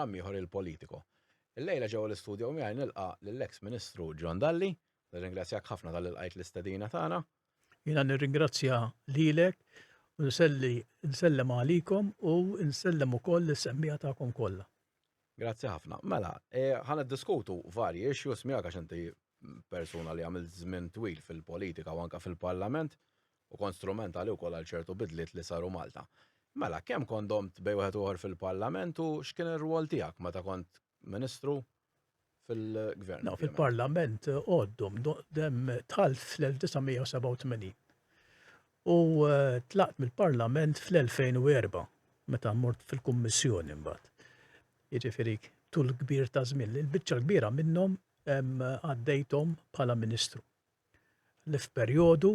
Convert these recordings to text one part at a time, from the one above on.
programm ieħor il-Politico. Illejla ġewwa l-istudju miegħi nilqa' lill-eks Ministru John Dalli, nirringrazzjak ħafna tal-ilqajt l-istedina tagħna. Jiena nirringrazzja lilek u nsellem għalikom u nsellem ukoll is-semmija tagħkom kollha. Grazzi ħafna. Mela, ħan iddiskutu varji issues miegħek għax inti persuna li għamilt żmien twil fil-politika u anke fil-Parlament u kont strumentali wkoll għal ċertu bidliet li saru Malta. Mela, kemm kondomt bej wieħed ieħor fil-Parlament u x'kien ir-rwol tiegħek meta kont Ministru fil-Gvern? No, fil-Parlament għoddhom dem tħalt fl-1987 u tlaqt mill-Parlament fl-2004 meta mort fil-Kummissjoni mbagħad. Jiġifieri tul kbir ta' żmien, il-biċċa kbira minnhom għaddejthom bħala Ministru. Li f'perjodu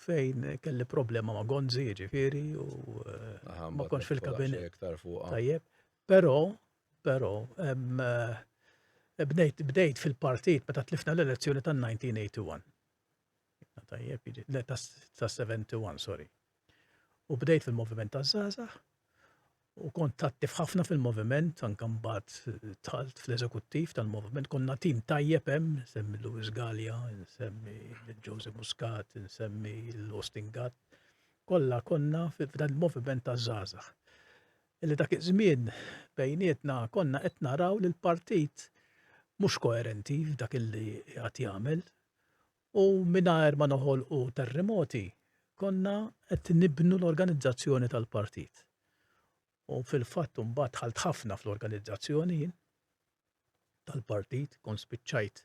fejn kelli problema ma' Gonzi, jiġifieri u ma kontx fil-kabinet. Tajjeb, però bdejt fil-partit meta tlifna l-elezzjoni tan-1981. Tajjeb, tas-71, sorry. U bdejt fil-moviment taż-żgħażagħ u kont attiv ħafna fil-moviment, anke mbagħad tħalt fl-eżekuttiv tal-moviment, konna tim tajjeb hemm, nsemmi Lewis Gallia, nsemmi Joseph Muscat, nsemmi l-Austin Gatt, kollha konna f'dan il-moviment taż-żgħażagħ. Illi dak iż-żmien bejnietna konna qed naraw li l-partit mhux koerenti f'dak illi qed jagħmel u mingħajr ma noħolqu terremoti konna qed nibnu l-organizzazzjoni tal-partit. U fil-fatt mbagħad dħalt ħafna fl-organizzazzjoni jien tal-partit, kont spiċċajt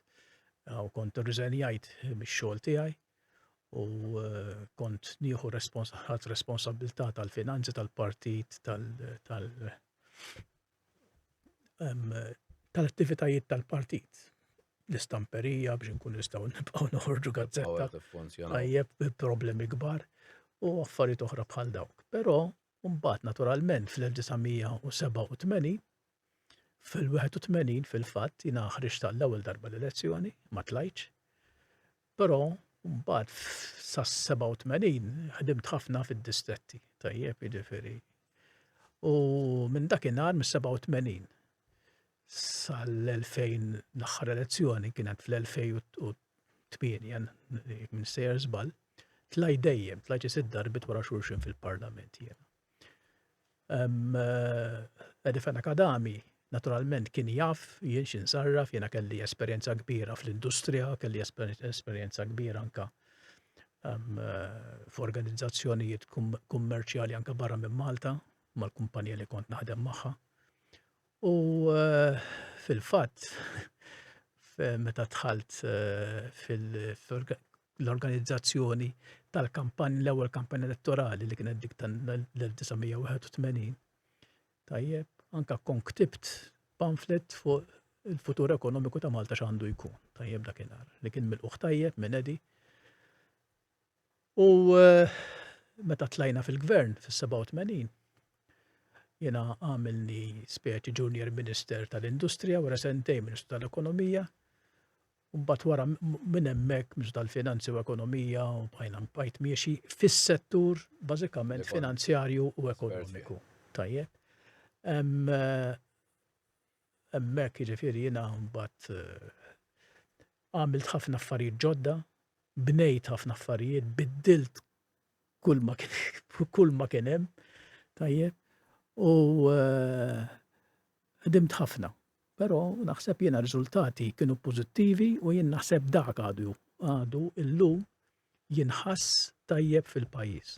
u kont irriżenjajt mix-xogħol tiegħi u kont nieħu responsabilità tal-finanzi tal-partit, tal-attivitajiet tal-partit. L-istamperija biex nkun nistgħu nibqgħu noħorġu gazzetta. Tajjeb problemi kbar u affarijiet oħra bħal dawk. Però mbagħad naturalment fl-1987 fil-81 fil-fatt jiena ħriġt tal-ewwel darba l-elezzjoni ma tlajtx. Però mbagħad sas-87 ħdimt ħafna fid-distretti. Tajjeb, jiġifieri. U minn dakinhar mis-87 sal-2000 l-aħħar elezzjoni kienet fl-2008 minn sejjer żball, tlajt dejjem, tlajt isid darbit wara xulxin fil-Parlament jiena. Edifan Akadami naturalment kien jaf jien x'insarraf, jiena kelli esperjenza kbira fl-industrija, kelli esperjenza kbira anke f'organizzazzjonijiet kummerċjali anke barra minn Malta, mal-kumpanija li kont naħdem magħha. U fil-fatt meta dħalt fil-organizzazzjoni tal-kampanja, l-ewwel kampanja elettorali li kienet dik tal-1981, tajjeb, anke kont ktibt pamflet fuq il-futur ekonomiku ta' Malta x'għandu jkun, tajjeb dakinhar, li kien milquh tajjeb minn Edi. U meta tlajna fil-gvern fis-87 jiena għamilni speċi Junior Minister tal-Industrija wara sentejn Ministru tal-Ekonomija. U mbagħad wara minn hemmhekk Ministru tal-Finanzi u Ekonomija u bqajt miexi fis-settur bażikament finanzjarju u ekonomiku. Tajjeb. Hemmhekk jiġifieri jiena mbagħad għamilt ħafna affarijiet ġodda, bnejt ħafna affarijiet, biddilt kull ma kien hemm, tajjeb, u ħdimt ħafna. Però naħseb jiena riżultati kienu pożittivi u jien naħseb dak għadu illum jinħass tajjeb fil-pajjiż.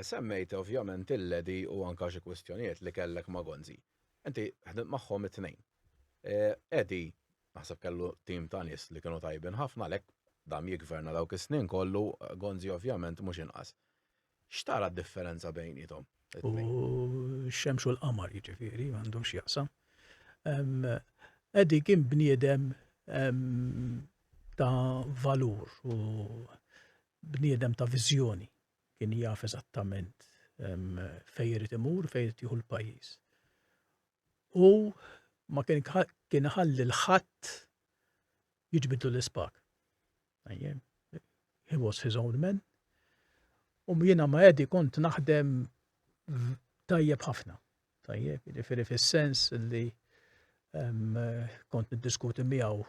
Semmejt ovvjament il-Edi u anke xi kwistjonijiet li kellek ma' Gonzi. Inti ħdimt magħhom it-tnejn. Edi naħseb kellu tim ta' nies li kienu tajbin ħafna għalhekk dam jigverna dawk is-snin kollu, Gonzi ovvjament mhux inqas. X'tara d-differenza bejniethom? U x-xemx u l-qamar jiġifieri m'għandhom x'jaqsam. Edi kien bniedem ta' valur u bniedem ta' viżjoni. Kien jaf eżattament fejn irid imur, fejn irid jieħu l-pajjiż. U ma kien ħalli l-ħadd jiġbidlu l-ispak. He was his own man. U jiena ma' Edi kont naħdem tajjeb ħafna. Tajjeb, jiġifieri fis-sens li kont niddiskuti miegħu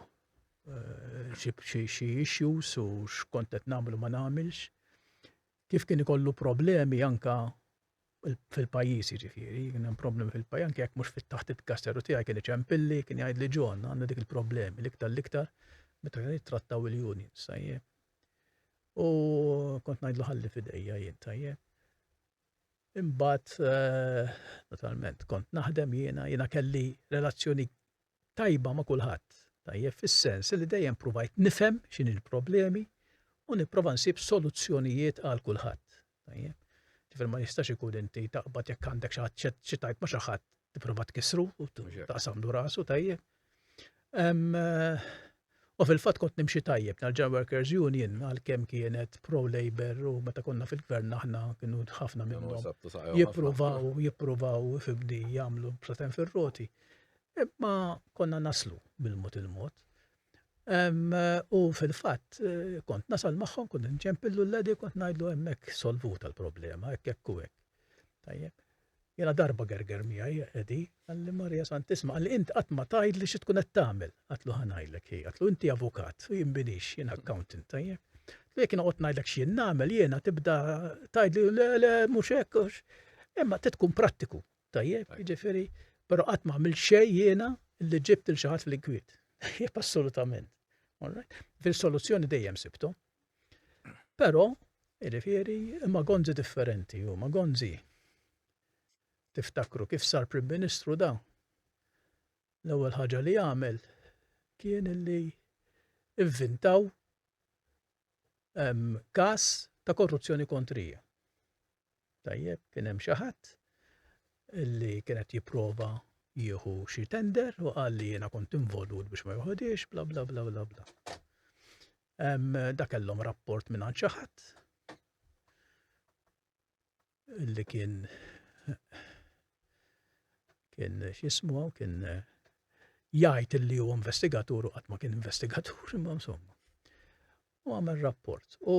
xi issues u x'kont qed nagħmel u ma nagħmilx. Kif kien ikollu problemi anka fil-pajjiż jiġifieri, kien hemm problemi fil-pajjiż anke jekk mhux fit-taħt il-kasseru tiegħi kien iċempilli, kien jgħidli John għandna dik il-problemi l-iktar meta jittrattaw il-unions tajjeb. U kont ngħidlu ħalli f'idejja jien tajjeb. Imbagħad naturalment kont naħdem jiena kelli relazzjoni tajba ma' kulħadd tajjeb fis-sens li dejjem provajt nifhem x'inhi l-problemi u nipprova nsib soluzzjonijiet għal kulħadd tajjeb. Tifhem ma jistax ikun inti taqbad jekk għandek xi ħadd xi tajt ma' xi ħadd tipprova tkissru u taqsamlu rasu tajjeb. U fil-fatt kont nimxi tajjeb nal-Ġan Workers Union għalkemm kienet pro-Labor u meta konna fil-gvern aħna kienu ħafna minnhom jippruvaw fibdi jagħmlu pratem fir-roti. Imma konna naslu bil-mod il-mod. U fil-fatt kont nasal magħhom kont nċempillu l-ledi kont ngħidlu hemmhekk solvuta l-problema hekk u hekk. Tajjeb. Jena darba gerger miegħi Edi, għalli Marija Sant tisma' għalli int qatt ma tgħidli xi tkun qed tagħmel. Għatlu ħanajdlek hi, għatlu inti avukat, u jien binix, jien accountant tajjeb. Jekk noqgħod ngħidlek x'jien nagħmel jiena tibda tgħidli le mhux hekk imma tkun prattiku tajjeb, jiġifieri, però qatt ma għamilt xejn jiena li ġibt il xi ħadd fl-inkwiet. Tajjeb assolutament. Fil-soluzzjoni dejjem sibtu. Però, jiġifieri, imma gonzi differenti huma gonzi. Tiftakru kif sar Prim Ministru da? L-ewwel ħaġa li għamel kien li inventaw każ ta' korruzzjoni kontrija. Tajjeb, kien hemm xi ħadd illi kienet jipprova jieħu xi tender u qal li jiena kont involut biex ma joħodix bla bla bla bla bla. Da kellhom rapport minn xi ħadd illi kien x'ismu kien jgħid illi huwa investigatur u qatt ma kien investigatur imma insomma. U għamel rapport. U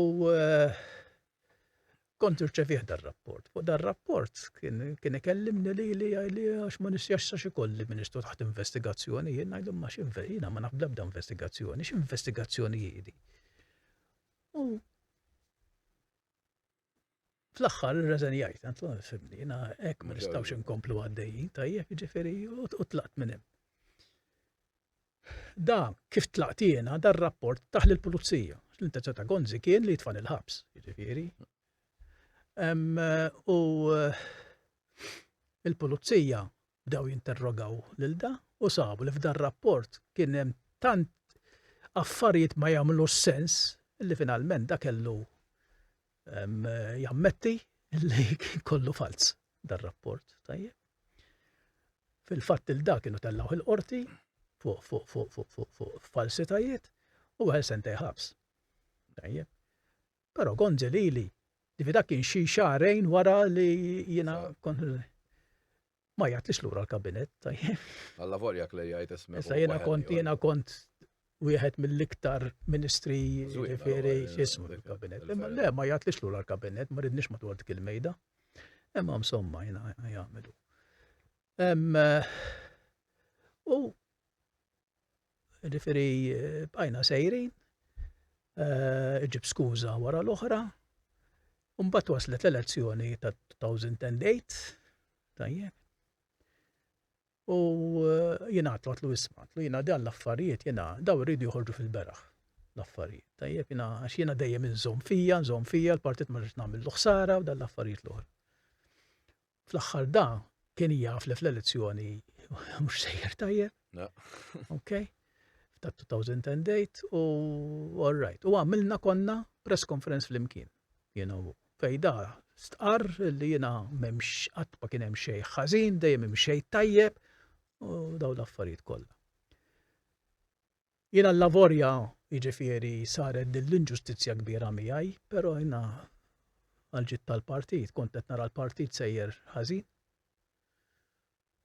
kont irċevih dar-rapport. Fuq dar-rapport kien ikellimni li għax ma nisjax sa ikolli Ministru taħt investigazzjoni, jien ngħidu ma jiena ma naf bl-ebda investigazzjoni, x'investigazzjoni jiedi. U fl-aħħar ir-reżen jgħid, għantlu fimni, jiena hekk ma nistgħux inkomplu għaddejjin, tajjeb jiġifieri u tlaqt minn hemm. Da kif tlaqt jiena dar-rapport taħt il-pulizija. L-intenzjoni ta' Gonzi kien li jitfan il-ħabs, jiġifieri. U il-pulizija bdew jinterrogaw lil da u sabu li f'dan rapport kien hemm tant affarijiet ma jagħmlu sens li finalment da kellu jammetti li kollu fals dar-rapport, tajjeb. Fil-fatt il-da kienu tellaw il-qorti fuq falsitajiet u għal sentej ħabs. Tajjeb. Però Gonzi li dak kien xi xahrejn wara li jiena kont ma jagħtlix lura l-kabinet, tajjeb. Alla vorjak li jgħid ismek. Issa jiena kont wieħed mill-iktar ministri jiġifieri x'ismu fil-kabinet. Imma le ma jagħtlix lura l-kabinet, ma ridniex madwar dik il-mejda. Imma insomma jiena jagħmlu. U jiġifieri bqajna sejrin, ġib skuża wara l-oħra, u mbagħad waslet l-elezzjoni ta' 2008, tajjeb. U jiena għatlu isma' jiena dan l-affarijiet jiena daw iridu joħorġu fil-beraħ l-affarijiet. Tajjeb jiena għax jiena dejjem inżomm fija l-partit ma rridx nagħmel ħsara u dan l-affarijiet l-oħra. Fl-aħħar da kien jaf li fl-elezzjoni mhux sejjer tajjeb. Okay? Ta' 2008 u all right. U għamilna konna press conference fl-imkien. Jiena fejda stqar li jiena m'hemmx qatt ma kien hemm xejn ħażin, dejjem hemm xejn tajjeb. U daw l-affarijiet kollha. Jiena l-lavorja jiġifieri saret l-inġustizzja kbira miegħi, però jiena għal-ġitt tal-partit, kont qed nara l-partit sejjer ħażin.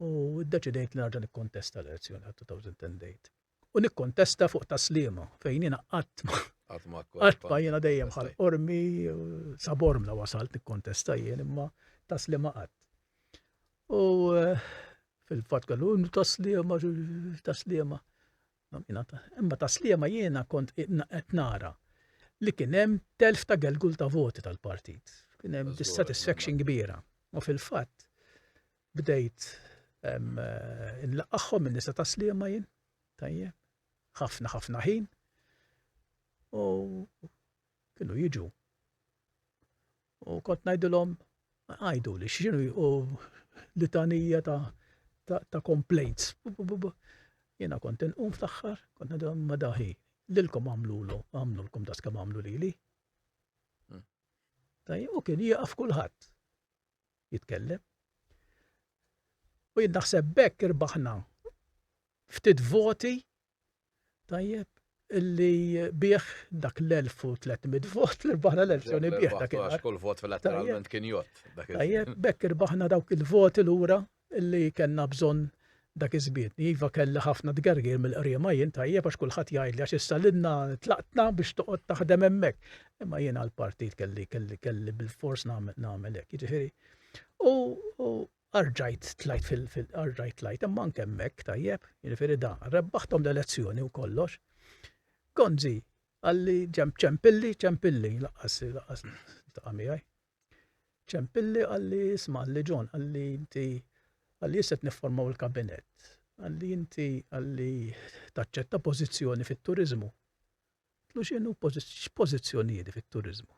U ddeċidejt li nerġa' nikkontesta l-elezzjoni għal 2008. U nikkontesta fuq taslima fejn jiena qatt ma jiena dejjem bħal ormi saborm la wasalt nikkontesta jien imma taslima qatt. U fil-fatt kellu taslima. Imma taslima jiena kont qed nara li kien hemm telf ta' gelgul ta' voti tal-partit. Kien hemm dissatisfaction kbira. U fil-fatt bdejt inlaqqaħħom in-nisa taslima jien. Tajjeb. Ħafna ħin. U kienu jiġu. U kont ngħidulhom għajdu li x'inhu u litanija ta' complaints. Jiena kont inqum fl-aħħar, kont ngħidulhom ma daħi lilkom għamlulkom das kemm għamlu lili. Tajjeb, u kien jieqaf kulħadd jitkellem. U jien naħseb bekk irbaħna ftit voti, tajjeb, illi bieħ dak l-1300 vot l-irbaħna l-elezzjoni bieħ dak il-ħar. Kull vot fil-elettoralment kien jott. Tajjeb, bekk irbaħna dawk il-voti l-ura illi kellna bżonn dak iżbiet. Iva kelli ħafna tgergir mill-qrija ma jien tajjeb għax kulħadd jgħid li għax issa lilna tlaqtna biex toqgħod taħdem hemmhekk. Imma jiena l-partit kelli bil-fors nagħmel hekk. Jiġifieri. U arġajt tlajt imma anke hemmhekk tajjeb. Jiġifieri da rebbaħthom l-elezzjoni u kollox. Gonzi, għalli ċempilli, laqqas ta' miegħi. ċempilli għalli isma' għalli Ġon, għalli inti għalli jisset nifformaw il-kabinet, għalli inti għalli taċċetta pożizzjoni fit-turizmu. Tlu x'inhu pożizzjonijiet fit-turizmu.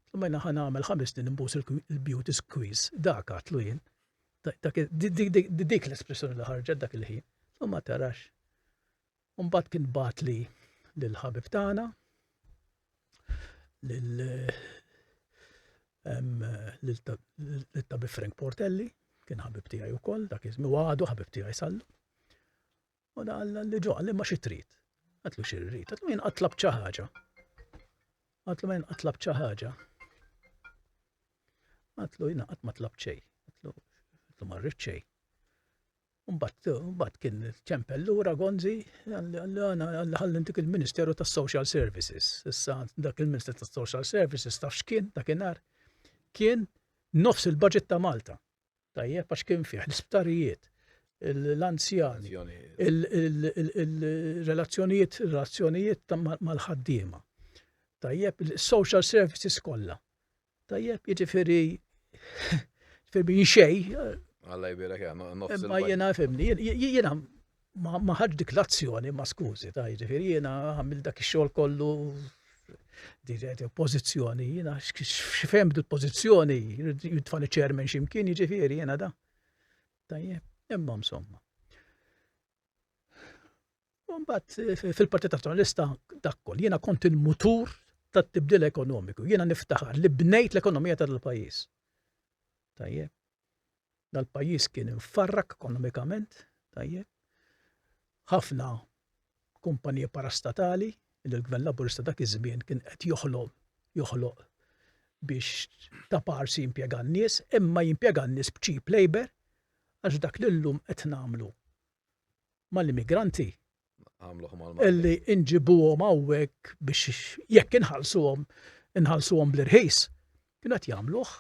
Tlu ma jnaħan għamel 5 snin imbus il-beauty squeeze, dak għatlu jien. Dik l-espressjoni li ħarġet dak il-ħin. Tlu ma tarax. Mbagħad kien bat li l-ħabib tagħna, l-tabi Frank Portelli, kien ħabib tiegħi wkoll, dak iżmi għadu ħabib tiegħi sallu. U da li ġo għalli ma xi trid. Għatlu xi rrid, għatlu min qatlab xi ħaġa. Għatlu jiena qatt ma tlab xejn. Għatlu ma rrid xejn. Mbagħad kien ċempel lura Gonzi għalli ħallintik il-Ministeru tas-Social Services. Issa dak il-Ministeru tas-Social Services taf x'kien dakinhar kien nofs il-budget ta' Malta. Tajjeb għax kien fih l-isptarijiet, l-anzjani, il-relazzjonijiet mal-ħaddiema. Tajjeb il-Social Services kollha. Tajjeb jiġifieri xejn. Alla jbirek nofs Ma jena fimni, jena ma ħadġ dik l-azzjoni, ma skużi, ta' ġifiri jena għamil dak il-xol kollu pozizjoni, jena xifem d-pozizjoni, jitfani ċermen ximkien, ġifiri jena da. Tajjeb, imma msomma. Mbagħad fil-Partit Nazzjonalista dakkol, jena kont il-mutur tat-tibdil ekonomiku, jena niftaħar li bnejt l-ekonomija tal-pajjiż. Tajjeb. Dal-pajjiż kien infarrak ekonomikament, tajjeb. Ħafna kumpaniji parastatali li l-Gvern Laburista dak iż-żmien kien qed joħloq biex ta' parsi jimpjega n-nies, imma jimpjega n-nies b'cheap labor għax dak li llum qed nagħmlu mal-immigranti illi inġibuhom hawnhekk biex jekk inħallsuhom bl-irħis kienu qed jagħmluh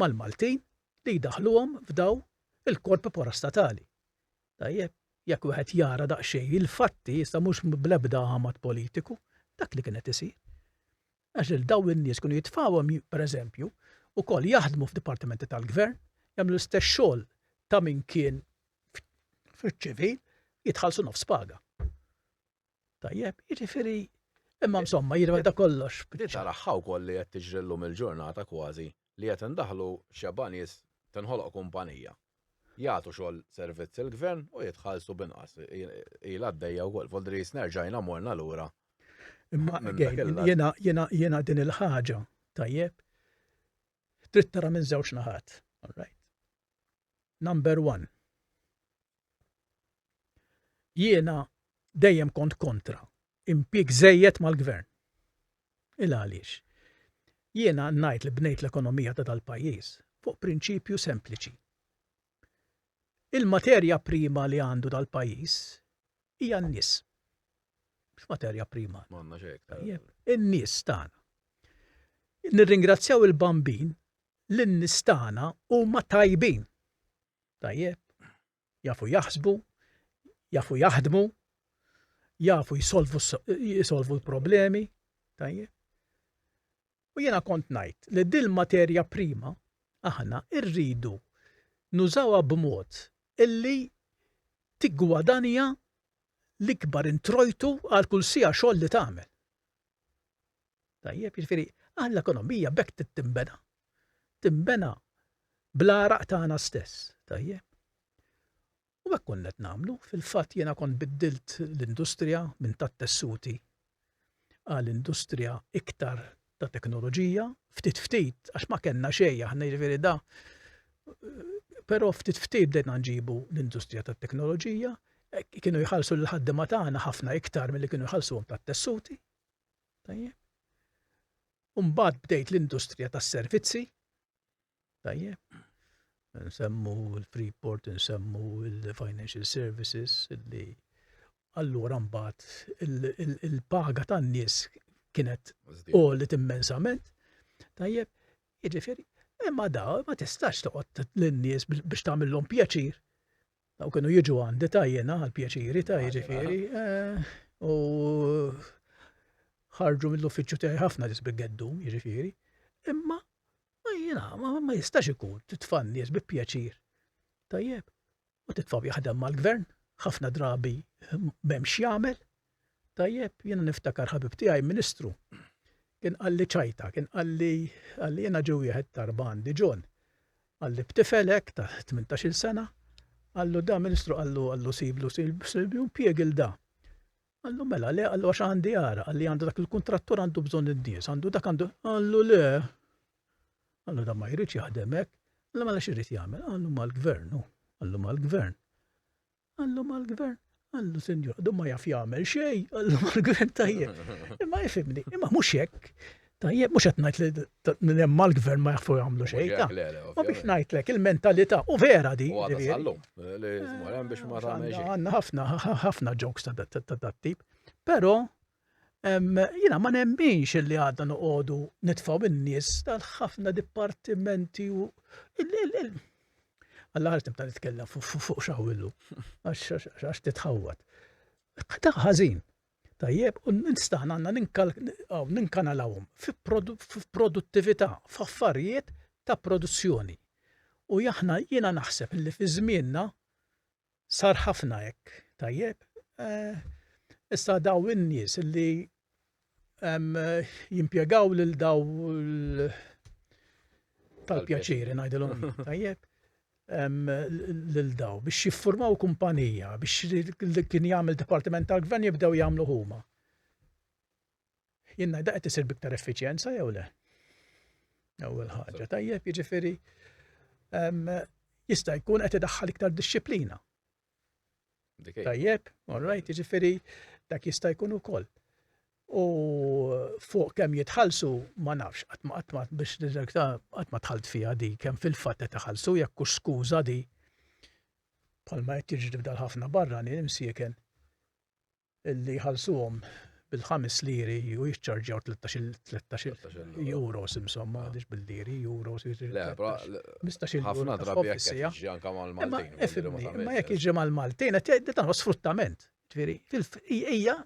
mal-Maltin li jdaħluhom f'daw il-korpi parastatali. Tajjeb, jekk wieħed jara daqsxejn il-fatti issa mhux bl-ebda ħamat politiku, dak li kien qed isir. Għax il-daw in-nies kienu jitfawhom pereżempju ukoll jaħdmu f'dipartimenti tal-gvern, jagħmlu l-istess xogħol ta' min kien fiċ-ċivil jitħallsu nofs paga. Tajjeb, jiġifieri imma insomma jirweda kollox. Taraħħaw kolli qed tiġrillhom il-ġurnata kważi li qed indaħlu x'abanies tinħoloq kumpanija. Jagħtu xogħol servizz il-gvern u jitħallsu binqas. Ilha għaddejja wkoll f'Oldris nerġajna morna lura. Imma jiena din il-ħaġa, tajjeb, trid tara minn żewġ naħat. All right. Number 1. Jiena dejjem kont kontra impjieg żejjed mal-gvern. Il għaliex. Jiena ngħid li bnejt l-ekonomija ta' tal-pajjiż fuq prinċipju sempliċi. Il-materja prima li għandu dal-pajjiż hija n-nies. Materja prima. M'għandna xejn. In-nies tagħna. Nirringrazzjaw il-bambin li n-nies tagħna huma tajbin. Tajjeb. jafu jaħsbu, jafu jaħdmu, jafu jisolvu l-problemi, tajjeb. U jiena kont ngħid li dil materja prima aħna rridu nużawha b'mod illi tiggwadanja l-ikbar introjtu għal kull sija xogħol li tagħmel. Tajjeb, jiġifieri l-ekonomija bekk timbena bl-għaraq tagħna stess, tajjeb. U hekk konna qed nagħmlu, fil-fatt jiena kont biddilt l-industrija minn tat-tessuti għal industrija iktar ta' teknoloġija, ftit għax ma kellna xejn aħna jiġifieri da. Però ftit bdejna nġibu l-industrija tat teknoloġija, kienu jħallsu l-ħaddiema tagħna ħafna iktar milli kienu jħallsuhom tat-tessuti. Tajjeb. U mbagħad bdejt l-industrija tas-servizzi. Tajjeb. Nsemmu l-Freeport, nsemmu l-Financial Services, illi allura mbagħad il-paga tan-nies kienet għolet immensament. Tajjeb, jiġifieri, imma ma tistax toqgħod lin-nies biex tagħmilhom pjaċir. Daw kienu jiġu għandi tajjena għall-pjaċiri ta' jiġifieri, u ħarġu mill-uffiċċju tiegħi ħafna nies bil-geddum, jiġifieri, imma ma jistax ikun titfa' n-nies bi pjaċir. Tajjeb, u titfa' jaħdem mal-gvern, ħafna drabi m'hemmx jagħmel. Tajjeb, jiena niftakar ħabib tiegħi Ministru. Kien qalli ċajta, kien qalli jiena ġew wieħed tarbandi Ġon. Qalli b'tifelek ta' 18-il sena, qallu da Ministru qallu siblu impjieg da. Qallu mela le, qallu għax għandi ara, qalli għandu dak il-kuntrattur għandu bżonn id-nies, qallu le. Qallu da ma jridx jaħdem hekk, qallu mela x'irid jagħmel, qallu mal-gvern, qallu mal-gvern. Qallu mal-gvern. Għallu, senjor, ma jaf jagħmel xejn, għallu mal-gvern tajjeb. Imma jifhimni, imma mhux hekk. Tajjeb, mhux qed ngħid li hemm mal-gvern ma jafu jagħmlu xejn. Ma biex ngħidlek il-mentalità u vera di. Għandna ħafna jokes ta' dat tip. Però jiena ma nemminx li għadna noqogħdu nitfgħu in-nies tal-ħafna dipartimenti u Alla ħarġ nibta' nitkellem fuq xawillu, għax titħawwad. Da ħażin. Tajjeb, u nistaħna għandna ninkanalawhom f'produttività, f'affarijiet ta' produzzjoni. U jiena naħseb li fi żmienna sar ħafna hekk. Tajjeb, issa daw in-nies li jimpjegaw lil daw tal-pjaċiri ngħidilhom, tajjeb. Lil daw biex jiffurmaw kumpanija biex li kien jagħmel dipartiment tal-gvern jibdew jagħmlu huma. Jiena da qed isir biktar effiċjenza jew le? Ewwel ħaġa tajjeb, jiġifieri jista' jkun qed idaħħal iktar dixxilpina. Tajjeb, all right, jiġifieri dak jista' jkun ukoll. U fuq kemm jitħallsu ma nafx qatt ma tħallt fiha di kemm fil-fatt qed iħallsu jekk hux skuża di bħalma qed jiġri bdal ħafna barra nimsieken illi jħallsuhom bil-5 liri u jiċċarġjaw 13 euros insomma għadix bil-liri euros. Ħafna drabi jekk jiġri anke mal-Maltin. Imma jekk jiġri mal-Maltin qed tagħmel sfruttament. Hija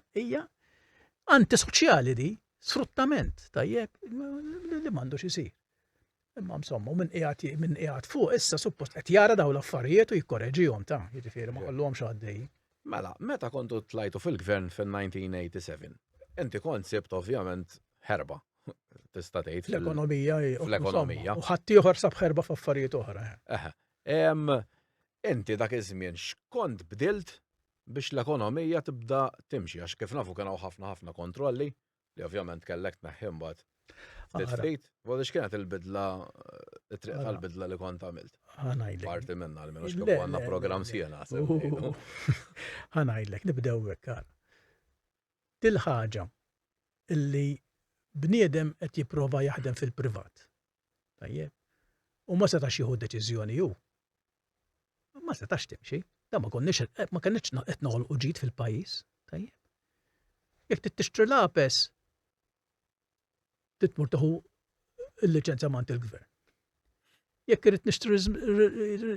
antisoċjali di, sfruttament, tajjeb, li m'għandux isir. Imma insomma, minn qiegħed fuq issa suppost qed jara dawn l-affarijiet u jikkoreġihom ta' jiġifieri ma ħallhomx għaddej. Mela, meta kontu tlajtu fil-gvern fil-1987, inti konsept ovvjament ħerba. Tista' tgħid fl-ekonomija. Fl-ekonomija. U ħadd ieħor sab ħerba f'affarijiet oħra. Inti dak iż-żmien x'kont bdilt biex l-ekonomija tibda timxi, għax kif nafu kienu ħafna kontrolli, li ovvjament kellek tneħħim bad. Ftit, għadix kienet il-bidla, it-triq tal-bidla li kont għamilt. Ħanajdlek. Parti minna, l-menu xkab għanna program siena. Ħanajdlek, nibdew hekk. Dil-ħaġa illi bniedem qed jipprova jaħdem fil-privat. Tajjeb. U ma setax jieħu deċiżjoni hu. Ma setax timxi. Da ma konniex qed noħolqu ġid fil-pajjiż, tajjeb. Jekk tixtri lapes, titmur taħu il-liċenzja mant il-gvern. Jekk irid nixtri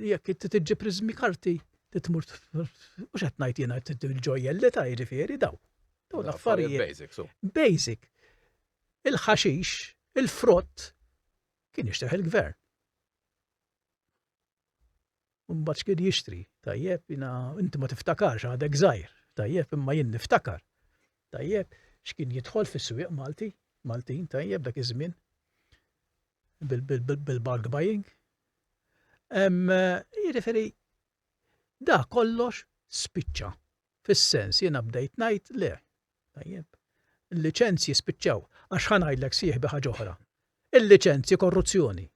jekk tiġġib riżmi karti, titmur, mux qed ngħid jiena il-ġojjelli ta' jiġifieri daw. Daw l-affarijiet basic, so. basic. Il-ħaxix, il-frott kien jixtieħ il-gvern. Mbagħad kien jixtri, tajjeb, inti ma tiftakarx għadek żgħir, tajjeb, imma jien niftakar. Tajjeb, x'kien jidħol fis-swieq Maltin, tajjeb dak iż-żmien bil-bulk buying. Jiġifieri da kollox spiċċa. Fis-sens jiena bdejt ngħid le. Tajjeb. Il-liċenzji spiċċaw għax ħanajdlek sieħ bi ħaġa oħra. Il-liċenzji korruzzjoni.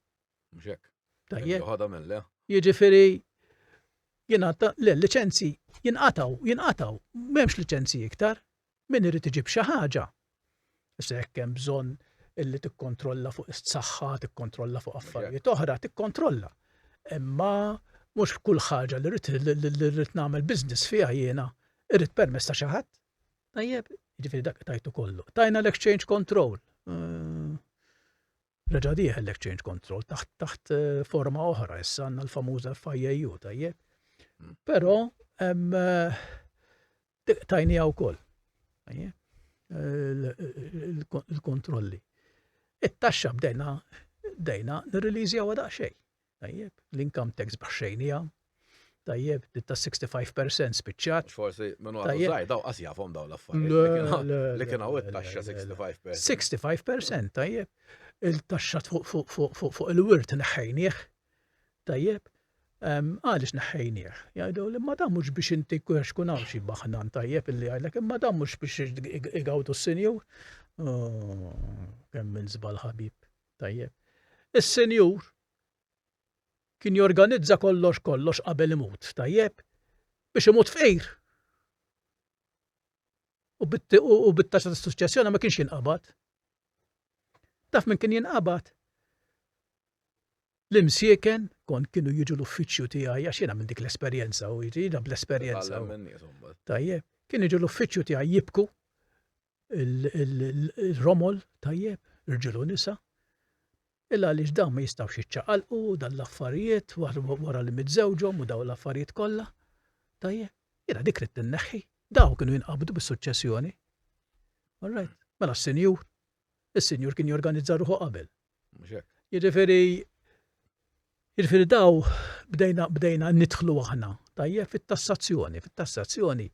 Mhux hekk. Tajjeb. Ħadha mill-le. Jiġifieri jingħata le liċenzji jinqataw, m'hemmx liċenzji iktar, min irid iġib xi ħaġa. Issa hekk hemm bżonn illi tikkontrolla fuq is-saħħa, tikkontrolla fuq affarijiet oħra, tikkontrolla. Imma mhux kull ħaġa li rrid nagħmel business fiha jiena irrid permess ta' xi ħadd. Tajjeb, jiġifieri dak tajtu kollu. Tajna l-exchange control. Reġa' dieħ l-exchange control taħt forma oħra issa għandna l-famuża FIAU, tajjeb. Però tajnija wkoll. Tajjeb. Il-kontrolli. It-taxxa bdejna nirreleasjaw daqsxejn. Tajjeb, l-income tax baxxejnija. Tajjeb, ta' 65% spiċċat. Forsi minnu għadu żgħir daw qas jafhom daw l-affarijiet. Li kien hawn it-taxxa 65%. 65%, tajjeb. Il-taxxa fuq il-wirt neħħejnieh. Tajjeb. Għaliex neħħejnieh. Jgħidu li ma dan mhux biex inti kun hawn xi baħnan tajjeb illi għajlek, imma dan mhux biex igawdu s-senjur. Kemm minn żball ħabib. Tajjeb. Is-senjur kien jorganizza kollox qabel imut, tajjeb, biex imut f'qejr. U bit-taxxa ta' suċċessjoni ma kienx jinqabad. Taf min kien jinqabad? L-imsieken kienu jiġu l-uffiċċju tiegħi għax jiena minn dik l-esperjenza u jiġina bl-esperjenza. Tajjeb, kien jiġu l-uffiċċju tiegħi jibku il-romol, tajjeb, irġilu nisa. Illa għaliex dawn ma jistgħux jiċċaqalqu dan l-affarijiet wara li miżewġhom u daw l-affarijiet kollha. Tajjeb, jiena dik rid tinneħħi. Daw kienu jinqabdu bis-suċċessjoni. All right, mela s-senjur. Is-senjur kien jorganizza ruħu qabel. Jiġifieri daw bdejna nidħlu aħna. Tajjeb fit-tassazzjoni.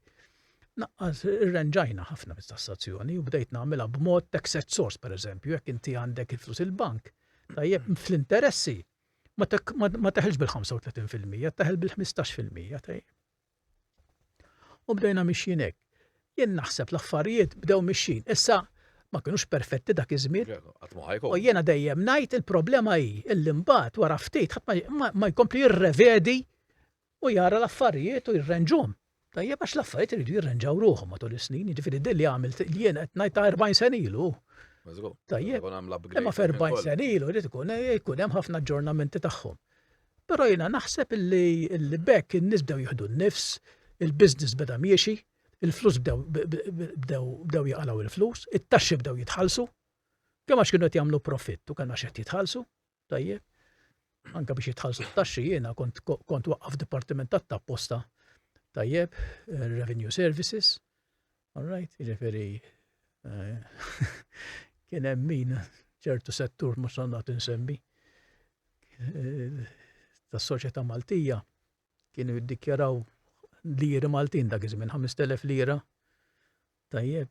Naqqas irranġajna ħafna mit-tassazzjoni u bdejt nagħmilha b'mod tax source pereżempju, jekk inti għandek il-flus il-bank. Tajjeb, fl-interessi ma teħilx bil-35%, teħel bil-15%, tajjeb. U bdejna mixjin hekk. Jien naħseb l-affarijiet bdew mixjin. Issa ma kinux perfetti dak iż-żmien. U jiena dejjem ngħid il-problema hi illi mbagħad wara ftit ħadd ma jkompli jirrevedi u jara l-affarijiet u jirrenġhom. Tajjeb għax l-affarijiet iridu jirrenġaw ruħhom matul is-snin, jiġifieri li għamilt jien qed ngħid ta' 40 sen ilu. Tajjeb, imma f'40 sen ilu jrid ikun hemm ħafna aġġornamenti tagħhom. Però jiena naħseb illi bekk in-nies bdew jieħdu n-nifs, il-business beda miexi, il-flus bdew jaqalaw il-flus, it-taxxi bdew jitħallsu, kemm għax kienu qed jagħmlu profitt u kemm għax qed jitħallsu, tajjeb. Anke biex jitħallsu t-taxxi jiena kont waqqaf dipartiment tat-tapposta, tajjeb, Revenue Services. All right, jiġifieri kien hemm min ċertu settur mhux nagħtu insemmi tas-soċjetà Maltija kienu jiddikjaraw liri Maltin dak iż-żmien 5,000 lira tajjeb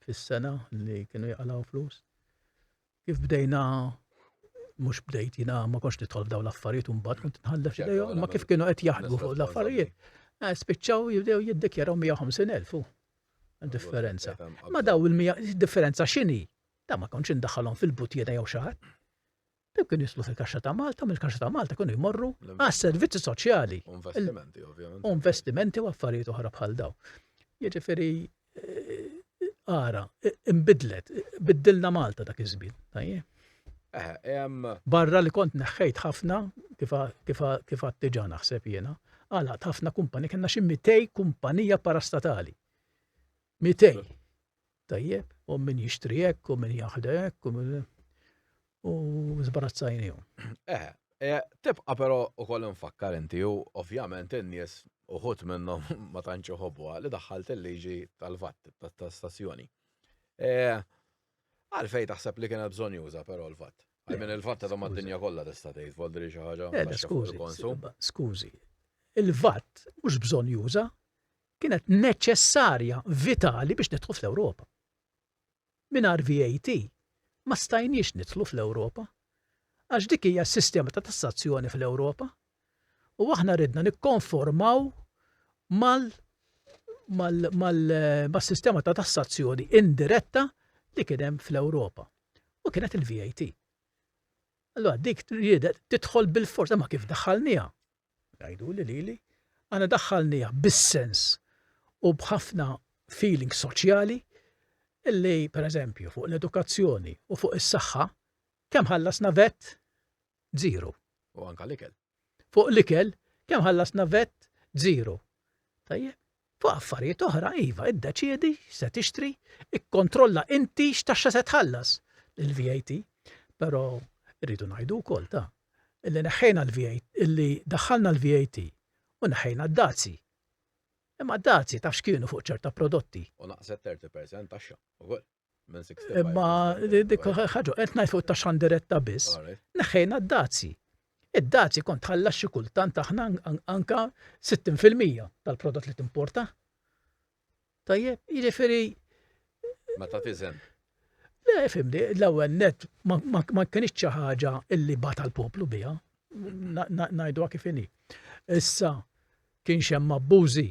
fis-sena li kienu jaqalaw flus. Kif bdejna mhux bdejt jiena ma kontx nidħol f'dawn l-affarijiet u mbagħad kont nħallef x'idejhom, ma kif kienu qed jaħdmu fuq l-affarijiet. Spiċċaw jibdew jiddikjaraw 150,000 differenza. Ma daw il-differenza x'inhi? Da ma kontx indaħħalhom fil-butjera jew xi ħadd. Dew kienu jislu fil-Kaxxa ta' Malta, mill-Kaxxa ta' Malta kienu jmorru għas-servizzi soċjali. Investimenti, ovvjament. Investimenti u affarijiet oħra bħal daw. Jiġifieri imbidlet, biddilna Malta dak iż-żmien, tajjeb. Barra li kont neħħejt ħafna kif għattiġa naħseb jiena, għalat ħafna kumpani, kellna xi 200 kumpanija parastatali. 200. Tajjeb, u min jixtri hekk, u min jaħdem hekk, u żbarazzajnihom. Tibqa' però ukoll infakkar inti u ovvjament in-nies uħut minnhom ma tantx iħobbuha li daħħalt il-liġi tal-VAT tas-stazzjoni. Għalfejn taħseb li kienet bżonn juża però l-VAT? Minn il-VAT ta' mad-dinja kollha tista' tgħid voldri xi ħaġa taxxa fuq il-konsum. Skużi. Il-VAT mhux bżonn juża, kienet neċessarja, vitali biex nidħlu fl-Ewropa. Mingħajr VAT ma stajniex nidħlu fl-Ewropa għax dik hija s-sistema ta' tassazzjoni fl-Ewropa u aħna ridna nikkonformaw mal-sistema ta' tassazzjoni indiretta li kien hemm fl-Ewropa. U kienet il-VAT. Allora dik riedet tidħol bil-fors, ma kif daħħalniha. Għajdu li għana daħħalniha bis-sens u bħafna feeling soċjali illi, per eżempju, fuq l-edukazzjoni u fuq is-saħħa, kemm ħallasna vet? 0. U anka l-ikel. Fuq l-ikel, kemm ħallasna vet? 0. Tajjeb, fuq affarijiet oħra, iva, iddeċiedi se tixtri, ikkontrolla inti x'taxxa se tħallas il-VAT, però rridu ngħidu wkoll ta' illi neħħejna l-VAT, illi daħħalna l-VAT u neħħejna d-dazzi. Imma d-dazzi taf x'kienu fuq ċerta prodotti. U naqset 30% taxxa ukoll minn 65. Imma dik ħaġa qed ngħid fuq taxxa diretta biss. Neħħejna d-dazzi. Id-dazzi kont tħallas xi kultant aħna anka 60% tal-prodott li timporta. Tajjeb, jiġifieri. Meta tiżen. Le, fimni, l-ewwel net ma kienx xi ħaġa illi bata l-poplu biha. Ngħiduha kif inhi. Issa kienx hemm abbużi,